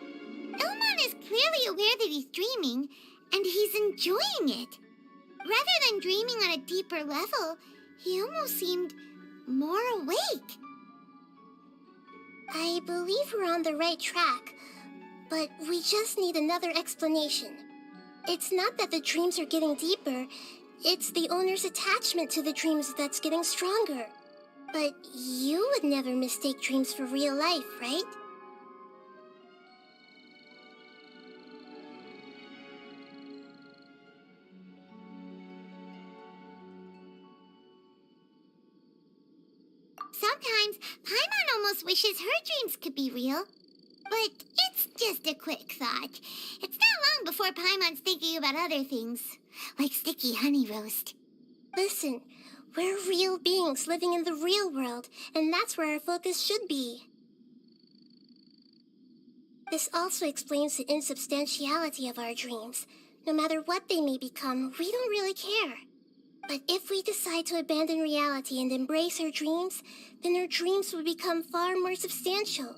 Ilmon is clearly aware that he's dreaming, and he's enjoying it. Rather than dreaming on a deeper level, he almost seemed more awake. I believe we're on the right track, but we just need another explanation. It's not that the dreams are getting deeper, it's the owner's attachment to the dreams that's getting stronger. But you would never mistake dreams for real life, right? Sometimes, Paimon almost wishes her dreams could be real. But it's just a quick thought. It's not long before Paimon's thinking about other things, like sticky honey roast. Listen, we're real beings living in the real world, and that's where our focus should be. This also explains the insubstantiality of our dreams. No matter what they may become, we don't really care. But if we decide to abandon reality and embrace our dreams, then our dreams will become far more substantial.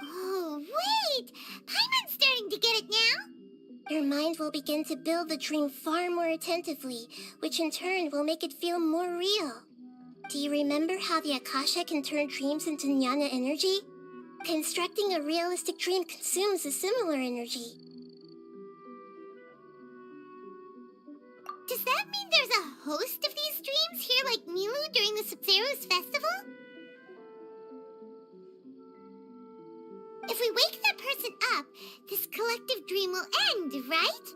Oh, wait! Paimon's starting to get it now! Your mind will begin to build the dream far more attentively, which in turn will make it feel more real. Do you remember how the Akasha can turn dreams into jnana energy? Constructing a realistic dream consumes a similar energy. Does that mean there's a host of these dreams here like Milu during the Subzero's festival? If we wake that person up, this collective dream will end, right?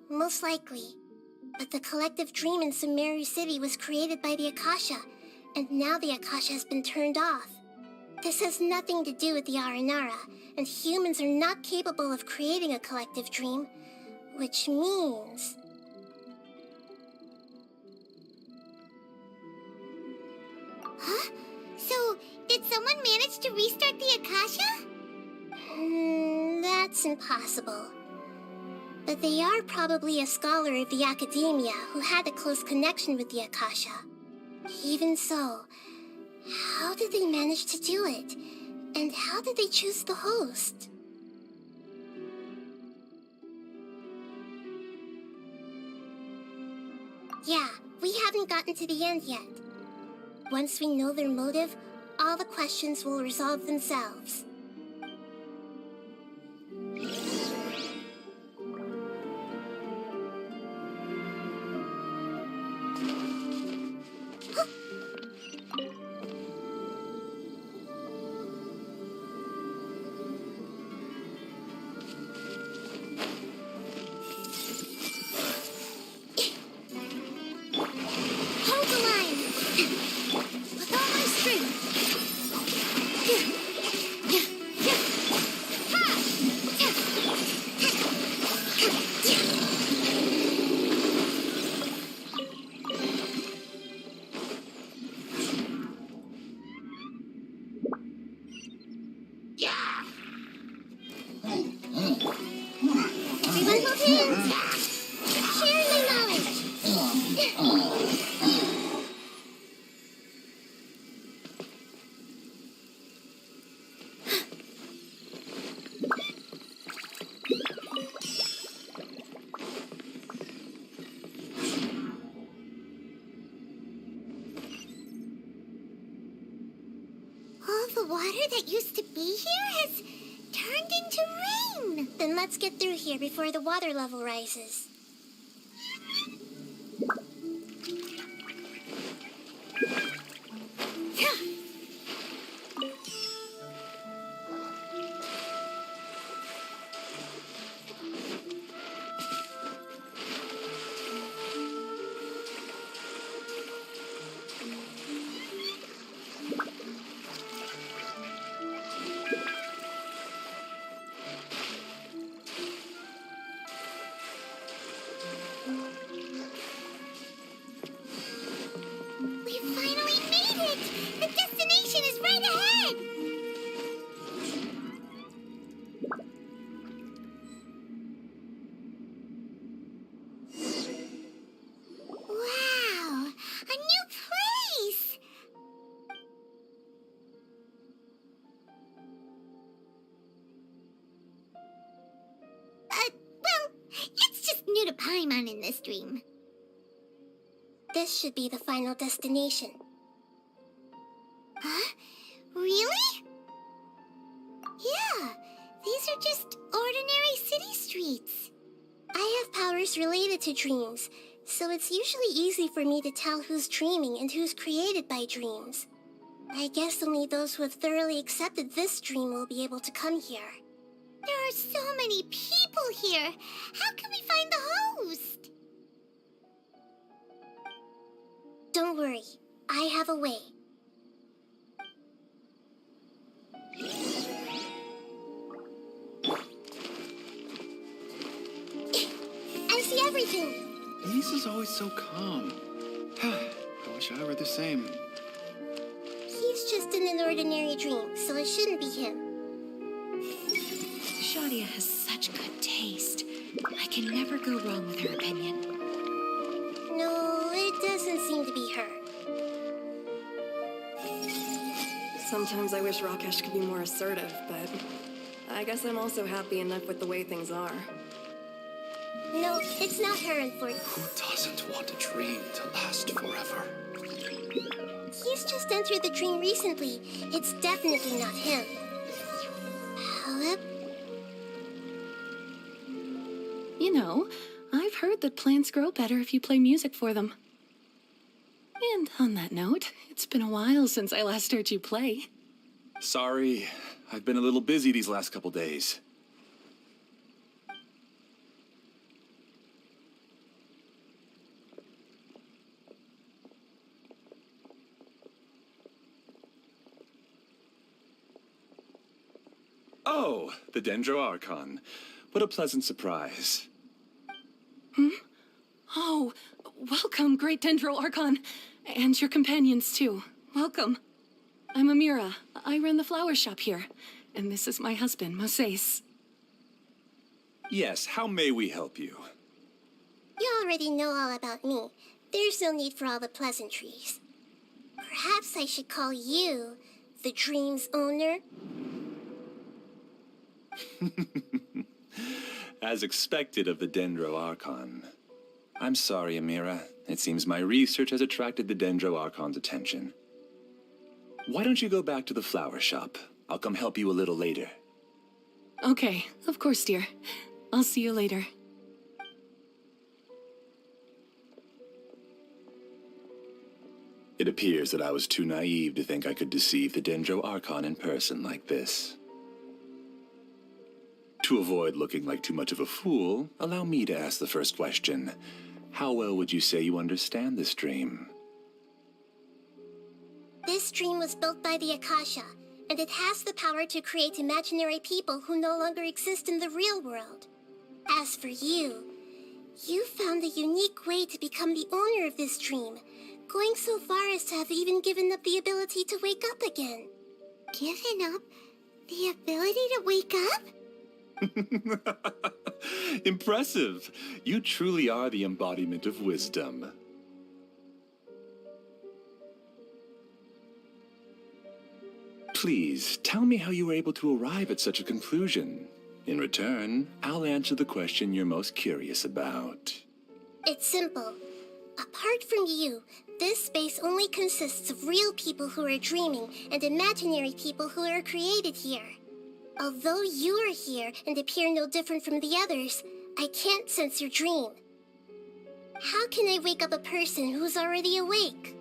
Most likely. But the collective dream in Sumeru City was created by the Akasha, and now the Akasha has been turned off. This has nothing to do with the Aranara, and humans are not capable of creating a collective dream, which means... Huh? So, did someone manage to restart the Akasha? That's impossible. But they are probably a scholar of the academia who had a close connection with the Akasha. Even so, how did they manage to do it? And how did they choose the host? Yeah, we haven't gotten to the end yet. Once we know their motive, all the questions will resolve themselves. Hold the line! With all my strength! Everyone hold hands! Share my knowledge! All the water that used to be here has turned into rain! Then let's get through here before the water level rises. We finally made it! The destination is right ahead! Wow! A new place! Well, it's just new to Paimon in this dream. This should be the final destination. Huh? Really? Yeah, these are just ordinary city streets. I have powers related to dreams, so it's usually easy for me to tell who's dreaming and who's created by dreams. I guess only those who have thoroughly accepted this dream will be able to come here. There are so many people here. How can we find the host? Don't worry, I have a way. I see everything. Lisa's always so calm. I wish I were the same. He's just in an ordinary dream, so it shouldn't be him. Shadia has such good taste. I can never go wrong with her opinion. No, it doesn't seem to be her. Sometimes I wish Rakesh could be more assertive, but I guess I'm also happy enough with the way things are. No, it's not her, unfortunately. Who doesn't want a dream to last forever? He's just entered the dream recently. It's definitely not him. However... You know, I've heard that plants grow better if you play music for them. And on that note, it's been a while since I last heard you play. Sorry, I've been a little busy these last couple days. Oh, the Dendro Archon. What a pleasant surprise. Oh, welcome, great Dendro Archon. And your companions, too. Welcome. I'm Amira. I run the flower shop here. And this is my husband, Moses. Yes, how may we help you? You already know all about me. There's no need for all the pleasantries. Perhaps I should call you the dream's owner? As expected of the Dendro Archon. I'm sorry, Amira. It seems my research has attracted the Dendro Archon's attention. Why don't you go back to the flower shop? I'll come help you a little later. Okay, of course, dear. I'll see you later. It appears that I was too naive to think I could deceive the Dendro Archon in person like this. To avoid looking like too much of a fool, allow me to ask the first question. How well would you say you understand this dream? This dream was built by the Akasha, and it has the power to create imaginary people who no longer exist in the real world. As for you, you found a unique way to become the owner of this dream, going so far as to have even given up the ability to wake up again. Given up the ability to wake up? Impressive! You truly are the embodiment of wisdom. Please, tell me how you were able to arrive at such a conclusion. In return, I'll answer the question you're most curious about. It's simple. Apart from you, this space only consists of real people who are dreaming and imaginary people who are created here. Although you are here and appear no different from the others, I can't sense your dream. How can I wake up a person who's already awake?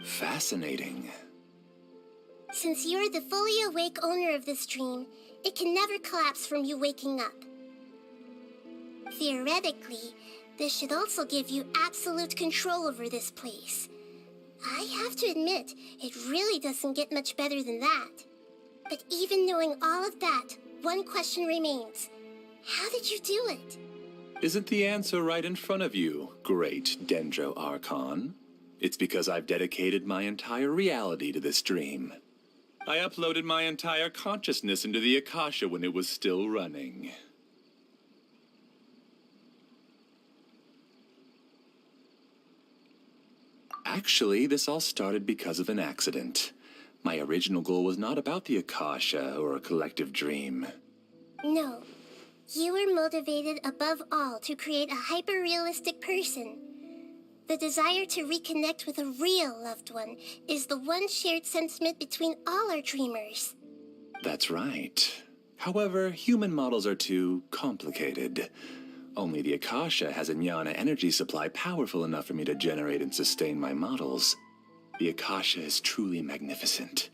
Fascinating. Since you're the fully awake owner of this dream, it can never collapse from you waking up. Theoretically, this should also give you absolute control over this place. I have to admit, it really doesn't get much better than that. But even knowing all of that, one question remains. How did you do it? Isn't the answer right in front of you, great Dendro Archon? It's because I've dedicated my entire reality to this dream. I uploaded my entire consciousness into the Akasha when it was still running. Actually, this all started because of an accident. My original goal was not about the Akasha or a collective dream. No. You were motivated above all to create a hyper-realistic person. The desire to reconnect with a real loved one is the one shared sentiment between all our dreamers. That's right. However, human models are too complicated. Only the Akasha has a jnana energy supply powerful enough for me to generate and sustain my models. The Akasha is truly magnificent.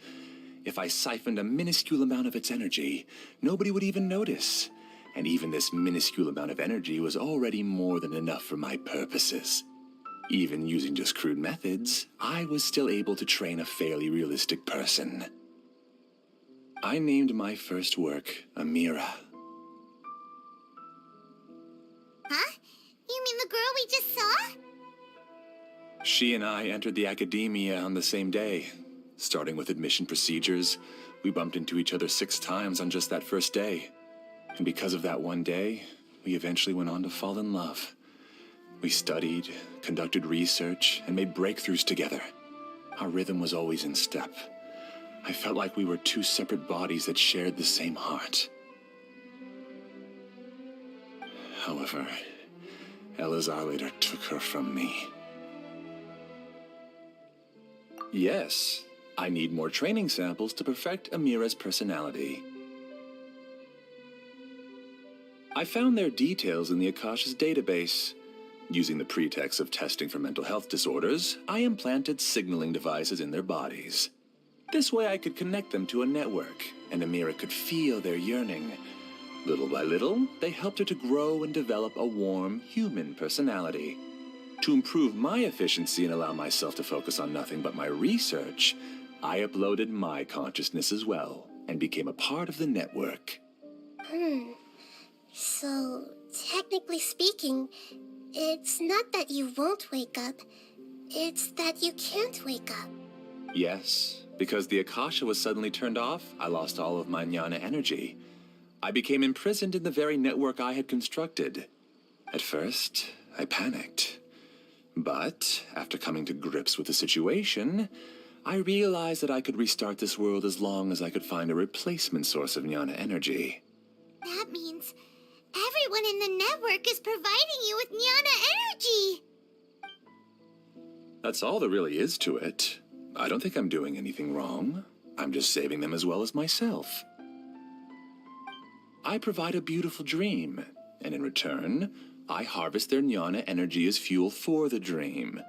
If I siphoned a minuscule amount of its energy, nobody would even notice. And even this minuscule amount of energy was already more than enough for my purposes. Even using just crude methods, I was still able to train a fairly realistic person. I named my first work Amira. Huh? You mean the girl we just saw? She and I entered the academia on the same day. Starting with admission procedures, we bumped into each other 6 times on just that first day. And because of that one day, we eventually went on to fall in love. We studied, conducted research, and made breakthroughs together. Our rhythm was always in step. I felt like we were 2 separate bodies that shared the same heart. However, Elazar later took her from me. Yes, I need more training samples to perfect Amira's personality. I found their details in the Akasha's database. Using the pretext of testing for mental health disorders, I implanted signaling devices in their bodies. This way I could connect them to a network, and Amira could feel their yearning. Little by little, they helped her to grow and develop a warm, human personality. To improve my efficiency and allow myself to focus on nothing but my research, I uploaded my consciousness as well, and became a part of the network. So, technically speaking, it's not that you won't wake up, it's that you can't wake up. Yes, because the Akasha was suddenly turned off, I lost all of my jnana energy. I became imprisoned in the very network I had constructed. At first, I panicked. But, after coming to grips with the situation, I realized that I could restart this world as long as I could find a replacement source of jnana energy. That means everyone in the network is providing you with jnana energy! That's all there really is to it. I don't think I'm doing anything wrong. I'm just saving them as well as myself. I provide a beautiful dream, and in return, I harvest their jnana energy as fuel for the dream.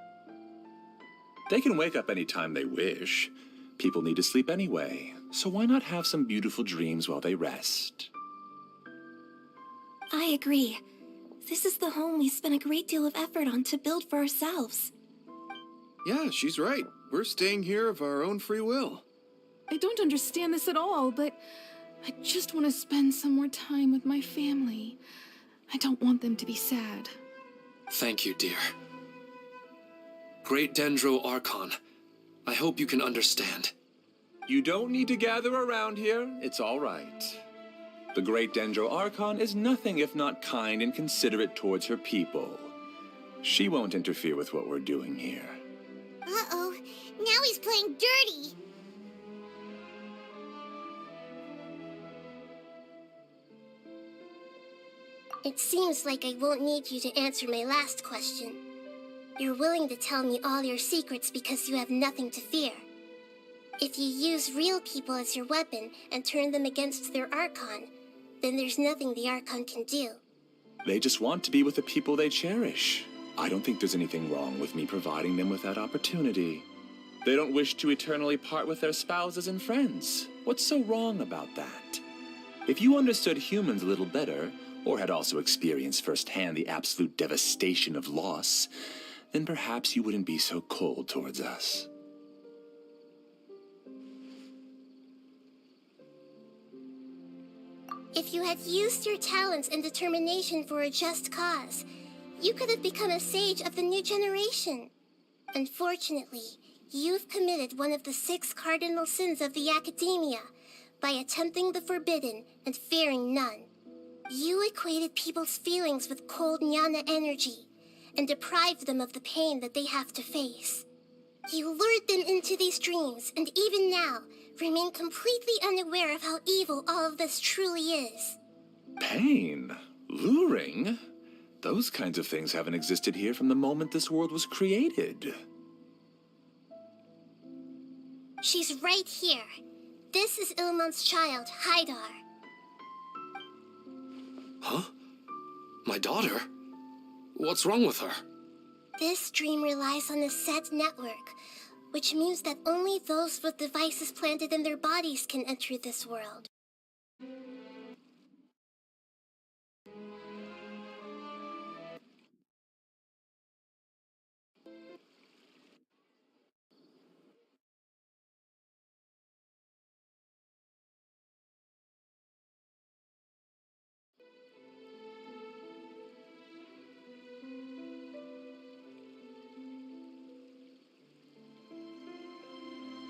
They can wake up any time they wish. People need to sleep anyway, so why not have some beautiful dreams while they rest? I agree. This is the home we spent a great deal of effort on to build for ourselves. Yeah, she's right. We're staying here of our own free will. I don't understand this at all, but I just want to spend some more time with my family. I don't want them to be sad. Thank you, dear. Great Dendro Archon, I hope you can understand. You don't need to gather around here. It's all right. The great Dendro Archon is nothing if not kind and considerate towards her people. She won't interfere with what we're doing here. Uh-oh, now he's playing dirty! It seems like I won't need you to answer my last question. You're willing to tell me all your secrets because you have nothing to fear. If you use real people as your weapon and turn them against their Archon, then there's nothing the Archon can do. They just want to be with the people they cherish. I don't think there's anything wrong with me providing them with that opportunity. They don't wish to eternally part with their spouses and friends. What's so wrong about that? If you understood humans a little better, or had also experienced firsthand the absolute devastation of loss, then perhaps you wouldn't be so cold towards us. If you had used your talents and determination for a just cause, you could have become a sage of the new generation. Unfortunately, you've committed one of the 6 cardinal sins of the Academia by attempting the forbidden and fearing none. You equated people's feelings with cold jnana energy and deprived them of the pain that they have to face. You lured them into these dreams, and even now, remain completely unaware of how evil all of this truly is. Pain? Luring? Those kinds of things haven't existed here from the moment this world was created. She's right here. This is Ilmon's child, Haidar. Huh? My daughter? What's wrong with her? This dream relies on a set network, which means that only those with devices planted in their bodies can enter this world.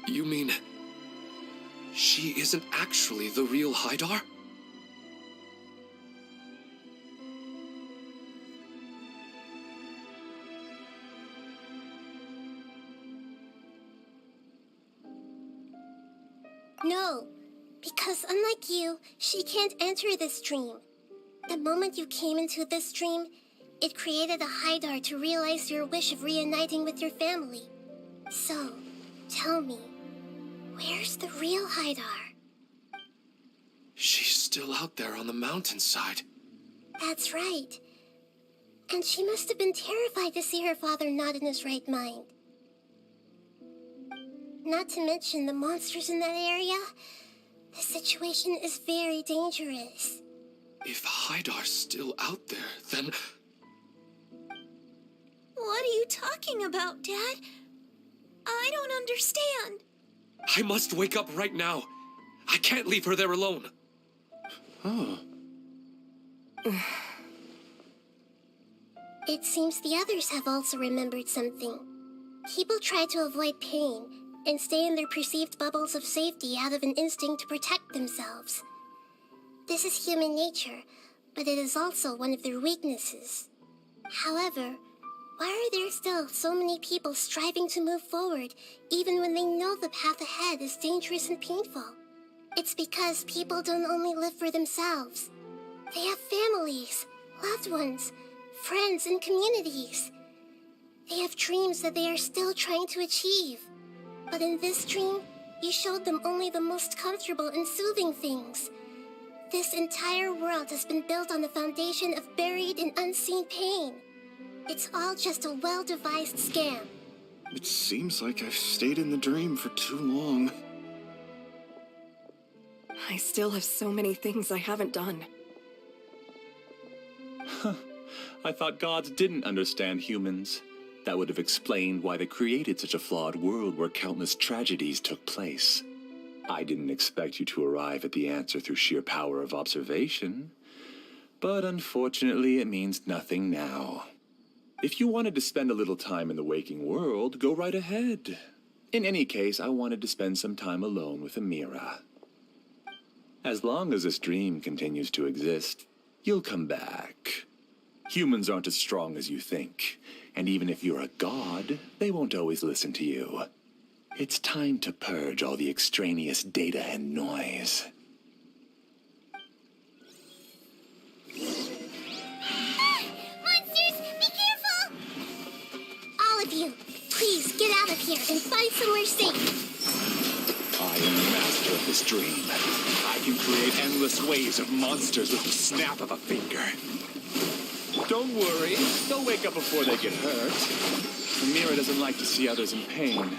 You mean... she isn't actually the real Haidar? No, because unlike you, she can't enter this dream. The moment you came into this dream, it created a Haidar to realize your wish of reuniting with your family. So, tell me, where's the real Haidar? She's still out there on the mountainside. That's right. And she must have been terrified to see her father not in his right mind. Not to mention the monsters in that area. The situation is very dangerous. If Haidar's still out there, then... What are you talking about, Dad? I don't understand. I must wake up right now. I can't leave her there alone. Oh. It seems the others have also remembered something. People try to avoid pain and stay in their perceived bubbles of safety out of an instinct to protect themselves. This is human nature, but it is also one of their weaknesses. However, why are there still so many people striving to move forward, even when they know the path ahead is dangerous and painful? It's because people don't only live for themselves. They have families, loved ones, friends, and communities. They have dreams that they are still trying to achieve. But in this dream, you showed them only the most comfortable and soothing things. This entire world has been built on the foundation of buried and unseen pain. It's all just a well-devised scam. It seems like I've stayed in the dream for too long. I still have so many things I haven't done. I thought gods didn't understand humans. That would have explained why they created such a flawed world where countless tragedies took place. I didn't expect you to arrive at the answer through sheer power of observation. But unfortunately, it means nothing now. If you wanted to spend a little time in the waking world, go right ahead. In any case, I wanted to spend some time alone with Amira. As long as this dream continues to exist, you'll come back. Humans aren't as strong as you think, and even if you're a god, they won't always listen to you. It's time to purge all the extraneous data and noise. Monsters, be careful! All of you, please get out of here and find somewhere safe. I am the master of this dream. I can create endless waves of monsters with the snap of a finger. Don't worry, they'll wake up before they get hurt. Amira doesn't like to see others in pain.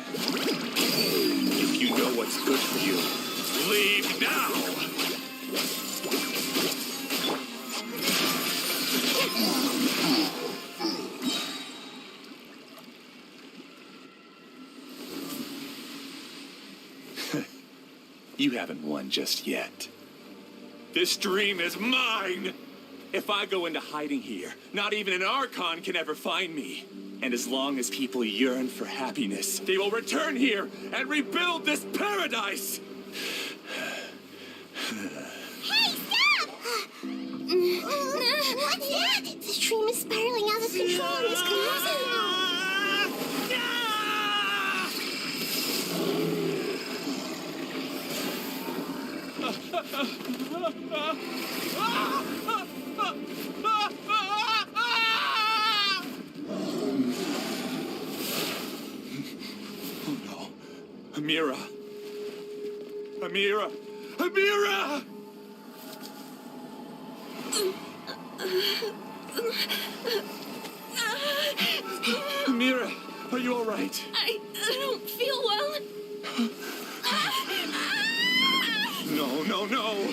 If you know what's good for you, leave now! You haven't won just yet. This dream is mine! If I go into hiding here, not even an Archon can ever find me. And as long as people yearn for happiness, they will return here and rebuild this paradise! Hey, stop! What's that? The dream is spiraling out of control and is collapsing. Amira! Amira! Amira! Amira, are you all right? I don't feel well. No, no, no!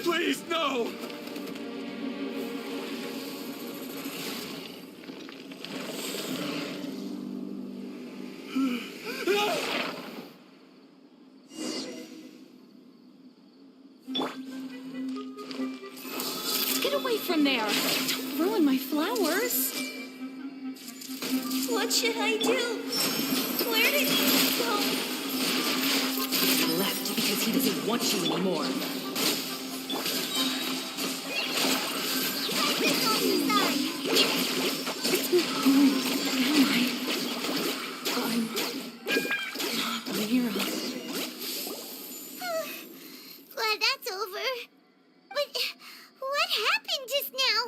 Please, no! Get away from there! Don't ruin my flowers! What should I do? Where did he go? He left because he doesn't want you anymore. Glad that's over. But what happened just now?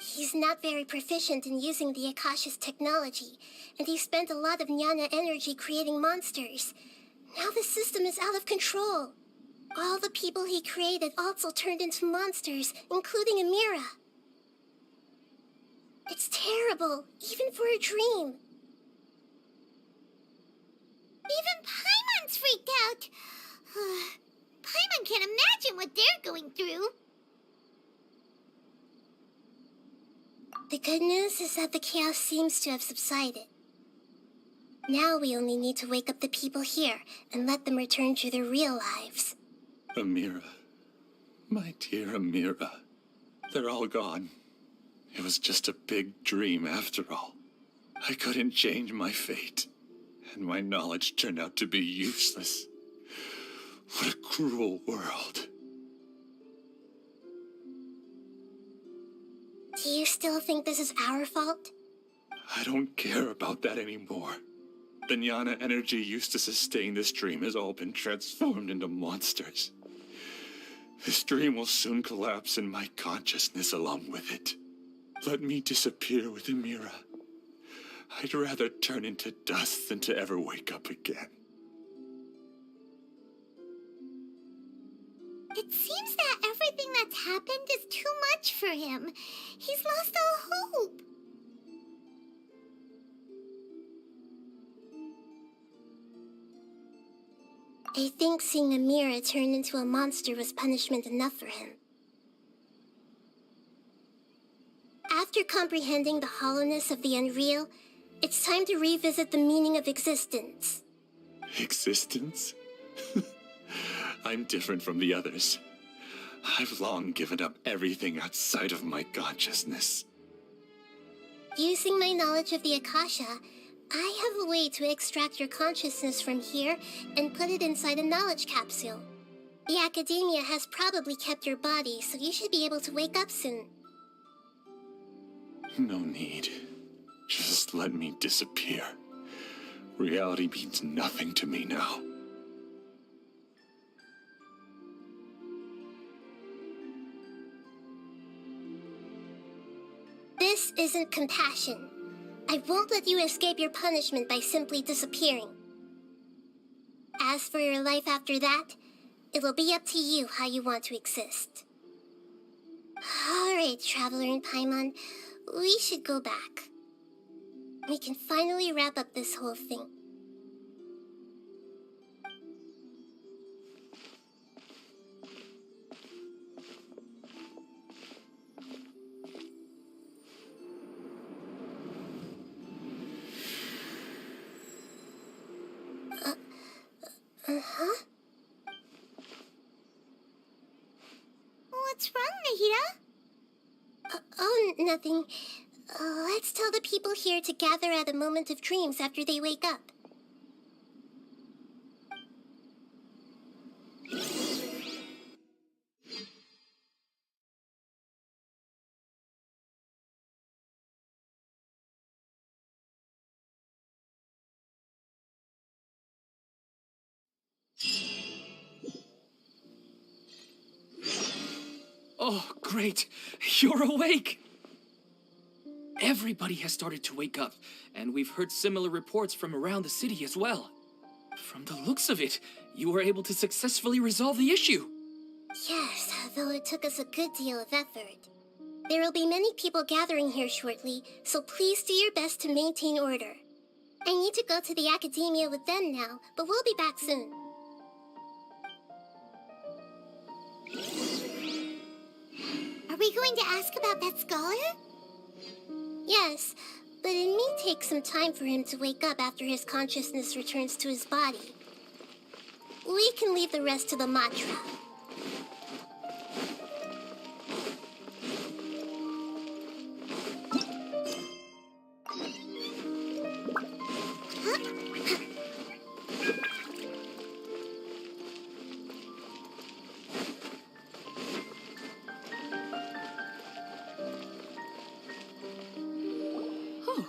He's not very proficient in using the Akasha's technology, and he spent a lot of jnana energy creating monsters. Now the system is out of control. All the people he created also turned into monsters, including Amira. It's terrible, even for a dream. Even Paimon's freaked out. Paimon can't imagine what they're going through. The good news is that the chaos seems to have subsided. Now we only need to wake up the people here and let them return to their real lives. Amira. My dear Amira. They're all gone. It was just a big dream after all. I couldn't change my fate, and my knowledge turned out to be useless. What a cruel world. Do you still think this is our fault? I don't care about that anymore. The jnana energy used to sustain this dream has all been transformed into monsters. This dream will soon collapse and my consciousness along with it. Let me disappear with Amira. I'd rather turn into dust than to ever wake up again. It seems that everything that's happened is too much for him. He's lost all hope. I think seeing Amira turn into a monster was punishment enough for him. After comprehending the hollowness of the unreal, it's time to revisit the meaning of existence. Existence? I'm different from the others. I've long given up everything outside of my consciousness. Using my knowledge of the Akasha, I have a way to extract your consciousness from here and put it inside a knowledge capsule. The Academia has probably kept your body, so you should be able to wake up soon. No need. Just let me disappear. Reality means nothing to me now. This isn't compassion. I won't let you escape your punishment by simply disappearing. As for your life after that, it'll be up to you how you want to exist. Alright, Traveler and Paimon, we should go back. We can finally wrap up this whole thing. Uh-huh? What's wrong, Nahida? Oh, nothing. Let's tell the people here to gather at a moment of dreams after they wake up. Oh, great. You're awake. Everybody has started to wake up, and we've heard similar reports from around the city as well. From the looks of it, you were able to successfully resolve the issue. Yes, though it took us a good deal of effort. There will be many people gathering here shortly, so please do your best to maintain order. I need to go to the academia with them now, but we'll be back soon. Are we going to ask about that scholar? Yes, but it may take some time for him to wake up after his consciousness returns to his body. We can leave the rest to the mantra. Oh,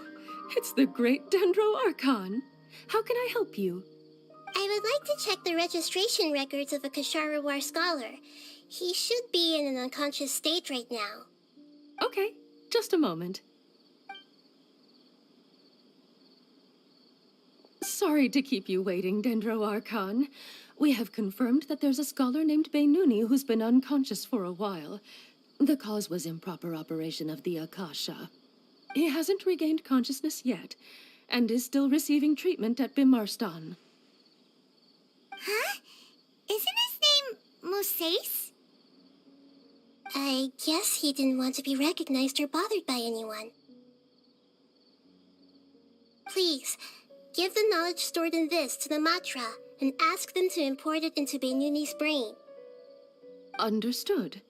it's the great Dendro Archon. How can I help you? I would like to check the registration records of a Kasharawar scholar. He should be in an unconscious state right now. Okay, just a moment. Sorry to keep you waiting, Dendro Archon. We have confirmed that there's a scholar named Beinuni who's been unconscious for a while. The cause was improper operation of the Akasha. He hasn't regained consciousness yet, and is still receiving treatment at Bimarstan. Huh? Isn't his name Moses? I guess he didn't want to be recognized or bothered by anyone. Please, give the knowledge stored in this to the Matra and ask them to import it into Beinuni's brain. Understood.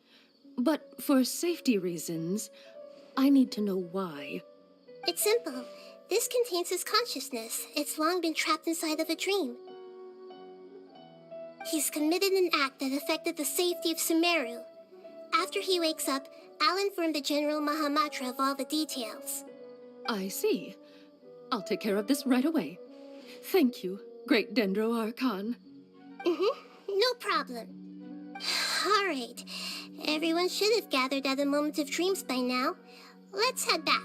But for safety reasons, I need to know why. It's simple. This contains his consciousness. It's long been trapped inside of a dream. He's committed an act that affected the safety of Sumeru. After he wakes up, I'll inform the General Mahamatra of all the details. I see. I'll take care of this right away. Thank you, great Dendro Archon. No problem. All right. Everyone should have gathered at the Moment of Dreams by now. Let's head back.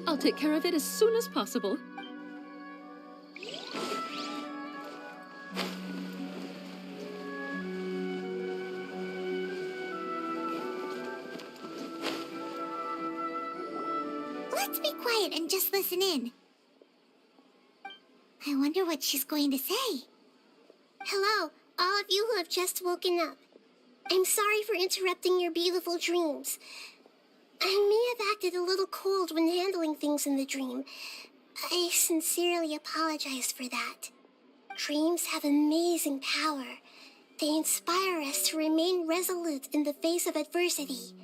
I'll take care of it as soon as possible. Let's be quiet and just listen in. I wonder what she's going to say. Hello, all of you who have just woken up. I'm sorry for interrupting your beautiful dreams. I may have acted a little cold when handling things in the dream. I sincerely apologize for that. Dreams have amazing power. They inspire us to remain resolute in the face of adversity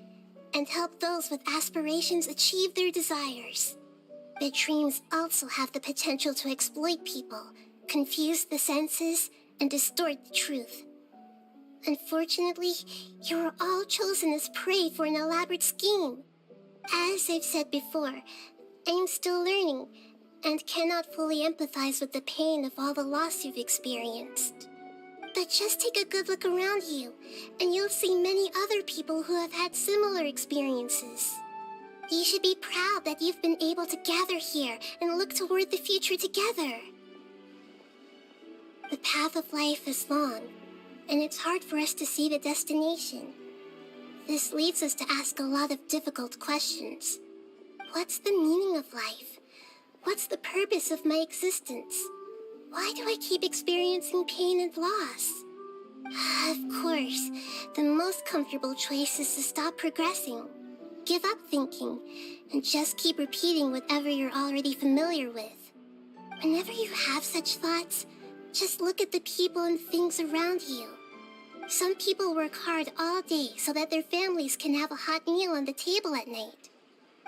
and help those with aspirations achieve their desires. But dreams also have the potential to exploit people, confuse the senses, and distort the truth. Unfortunately, you are all chosen as prey for an elaborate scheme. As I've said before, I'm still learning and cannot fully empathize with the pain of all the loss you've experienced. But just take a good look around you, and you'll see many other people who have had similar experiences. You should be proud that you've been able to gather here and look toward the future together. The path of life is long, and it's hard for us to see the destination. This leads us to ask a lot of difficult questions. What's the meaning of life? What's the purpose of my existence? Why do I keep experiencing pain and loss? Of course, the most comfortable choice is to stop progressing. Give up thinking, and just keep repeating whatever you're already familiar with. Whenever you have such thoughts, just look at the people and things around you. Some people work hard all day so that their families can have a hot meal on the table at night.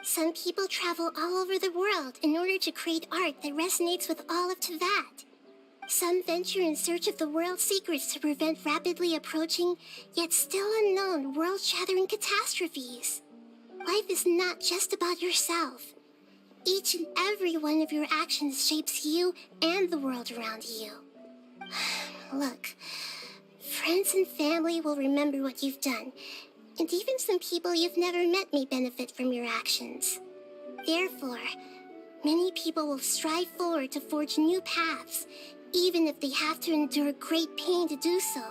Some people travel all over the world in order to create art that resonates with all of Teyvat. Some venture in search of the world's secrets to prevent rapidly approaching, yet still unknown, world-shattering catastrophes. Life is not just about yourself. Each and every one of your actions shapes you and the world around you. Look, friends and family will remember what you've done, and even some people you've never met may benefit from your actions. Therefore, many people will strive forward to forge new paths, even if they have to endure great pain to do so.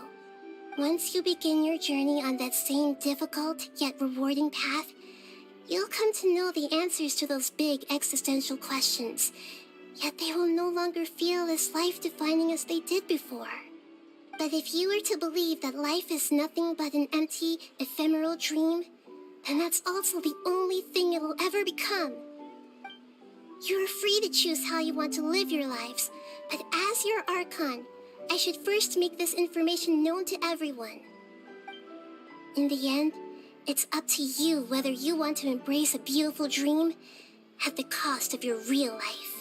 Once you begin your journey on that same difficult yet rewarding path, you'll come to know the answers to those big existential questions, yet they will no longer feel as life-defining as they did before. But if you were to believe that life is nothing but an empty, ephemeral dream, then that's also the only thing it will ever become. You are free to choose how you want to live your lives, but as your Archon, I should first make this information known to everyone. In the end, it's up to you whether you want to embrace a beautiful dream at the cost of your real life.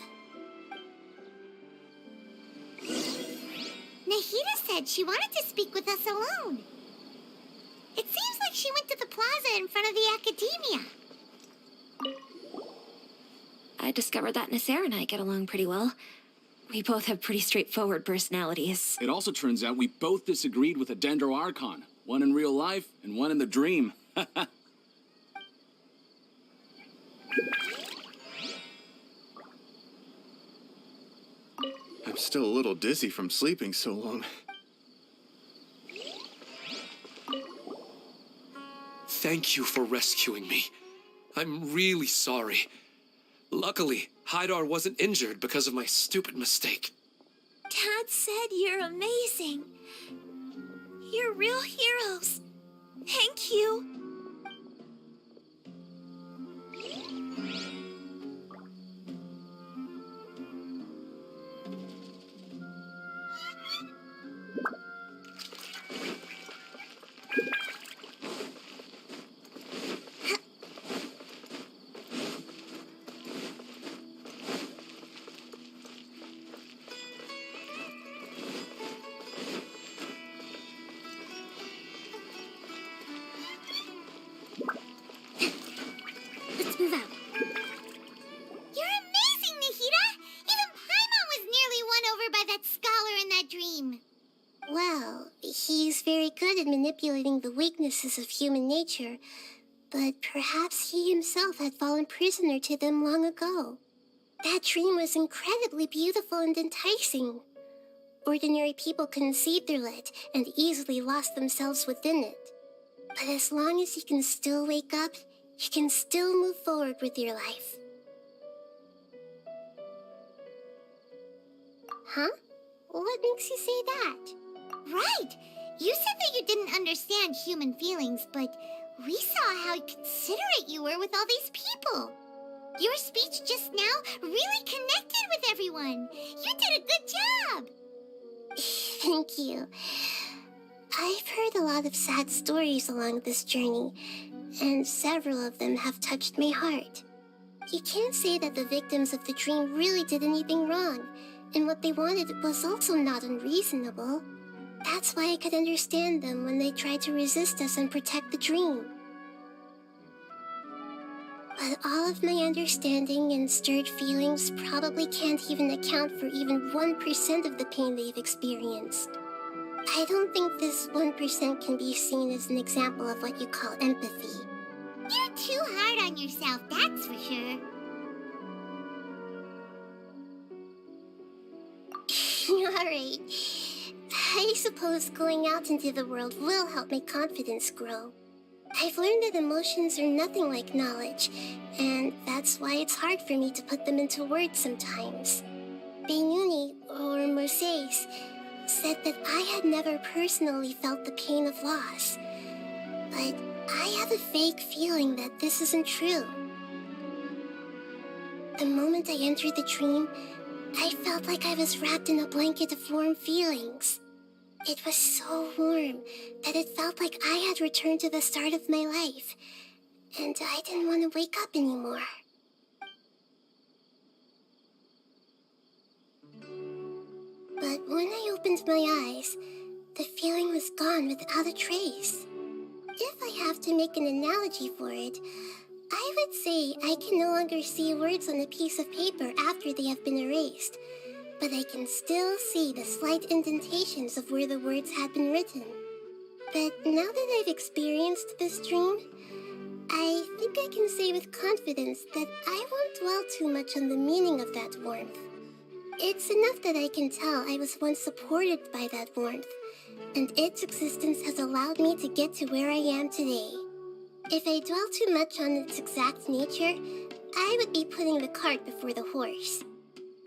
Nahida said she wanted to speak with us alone. It seems like she went to the plaza in front of the academia. I discovered that Nasser and I get along pretty well. We both have pretty straightforward personalities. It also turns out we both disagreed with a Dendro Archon. One in real life and one in the dream. I'm still a little dizzy from sleeping so long. Thank you for rescuing me. I'm really sorry. Luckily, Haidar wasn't injured because of my stupid mistake. Dad said you're amazing. You're real heroes. Thank you. Let's move out. You're amazing, Nahida! Even Paimon was nearly won over by that scholar in that dream. Well, he's very good at manipulating the weaknesses of human nature, but perhaps he himself had fallen prisoner to them long ago. That dream was incredibly beautiful and enticing. Ordinary people couldn't see through it and easily lost themselves within it. But as long as you can still wake up, you can still move forward with your life. Huh? What makes you say that? Right! You said that you didn't understand human feelings, but we saw how considerate you were with all these people. Your speech just now really connected with everyone. You did a good job! Thank you. I've heard a lot of sad stories along this journey, and several of them have touched my heart. You can't say that the victims of the dream really did anything wrong, and what they wanted was also not unreasonable. That's why I could understand them when they tried to resist us and protect the dream. But all of my understanding and stirred feelings probably can't even account for even 1% of the pain they've experienced. I don't think this 1% can be seen as an example of what you call empathy. You're too hard on yourself, that's for sure. Alright. I suppose going out into the world will help my confidence grow. I've learned that emotions are nothing like knowledge, and that's why it's hard for me to put them into words sometimes. Benuni, or Mercedes, said that I had never personally felt the pain of loss, but I have a vague feeling that this isn't true. The moment I entered the dream, I felt like I was wrapped in a blanket of warm feelings. It was so warm that it felt like I had returned to the start of my life, and I didn't want to wake up anymore. But when I opened my eyes, the feeling was gone without a trace. If I have to make an analogy for it, I would say I can no longer see words on a piece of paper after they have been erased, but I can still see the slight indentations of where the words had been written. But now that I've experienced this dream, I think I can say with confidence that I won't dwell too much on the meaning of that warmth. It's enough that I can tell I was once supported by that warmth, and its existence has allowed me to get to where I am today. If I dwell too much on its exact nature, I would be putting the cart before the horse.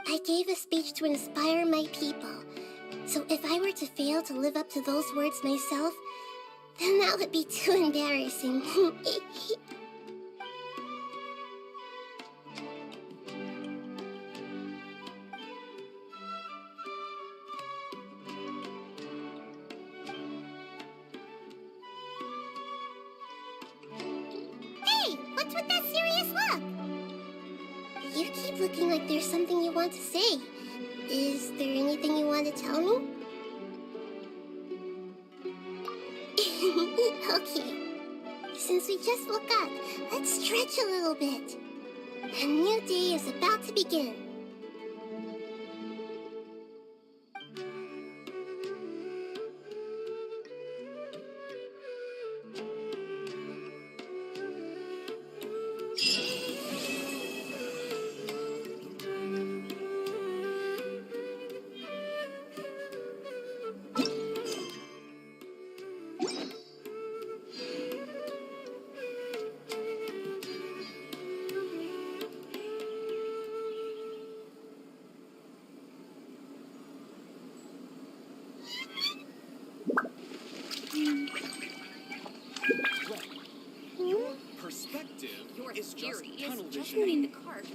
I gave a speech to inspire my people, so if I were to fail to live up to those words myself, then that would be too embarrassing. Hey, what's with that serious look? You keep looking like there's something you want to say. Is there anything you want to tell me? Okay. Since we just woke up, let's stretch a little bit. A new day is about to begin. Perspective Your is just theory tunnel is just visioning. the cart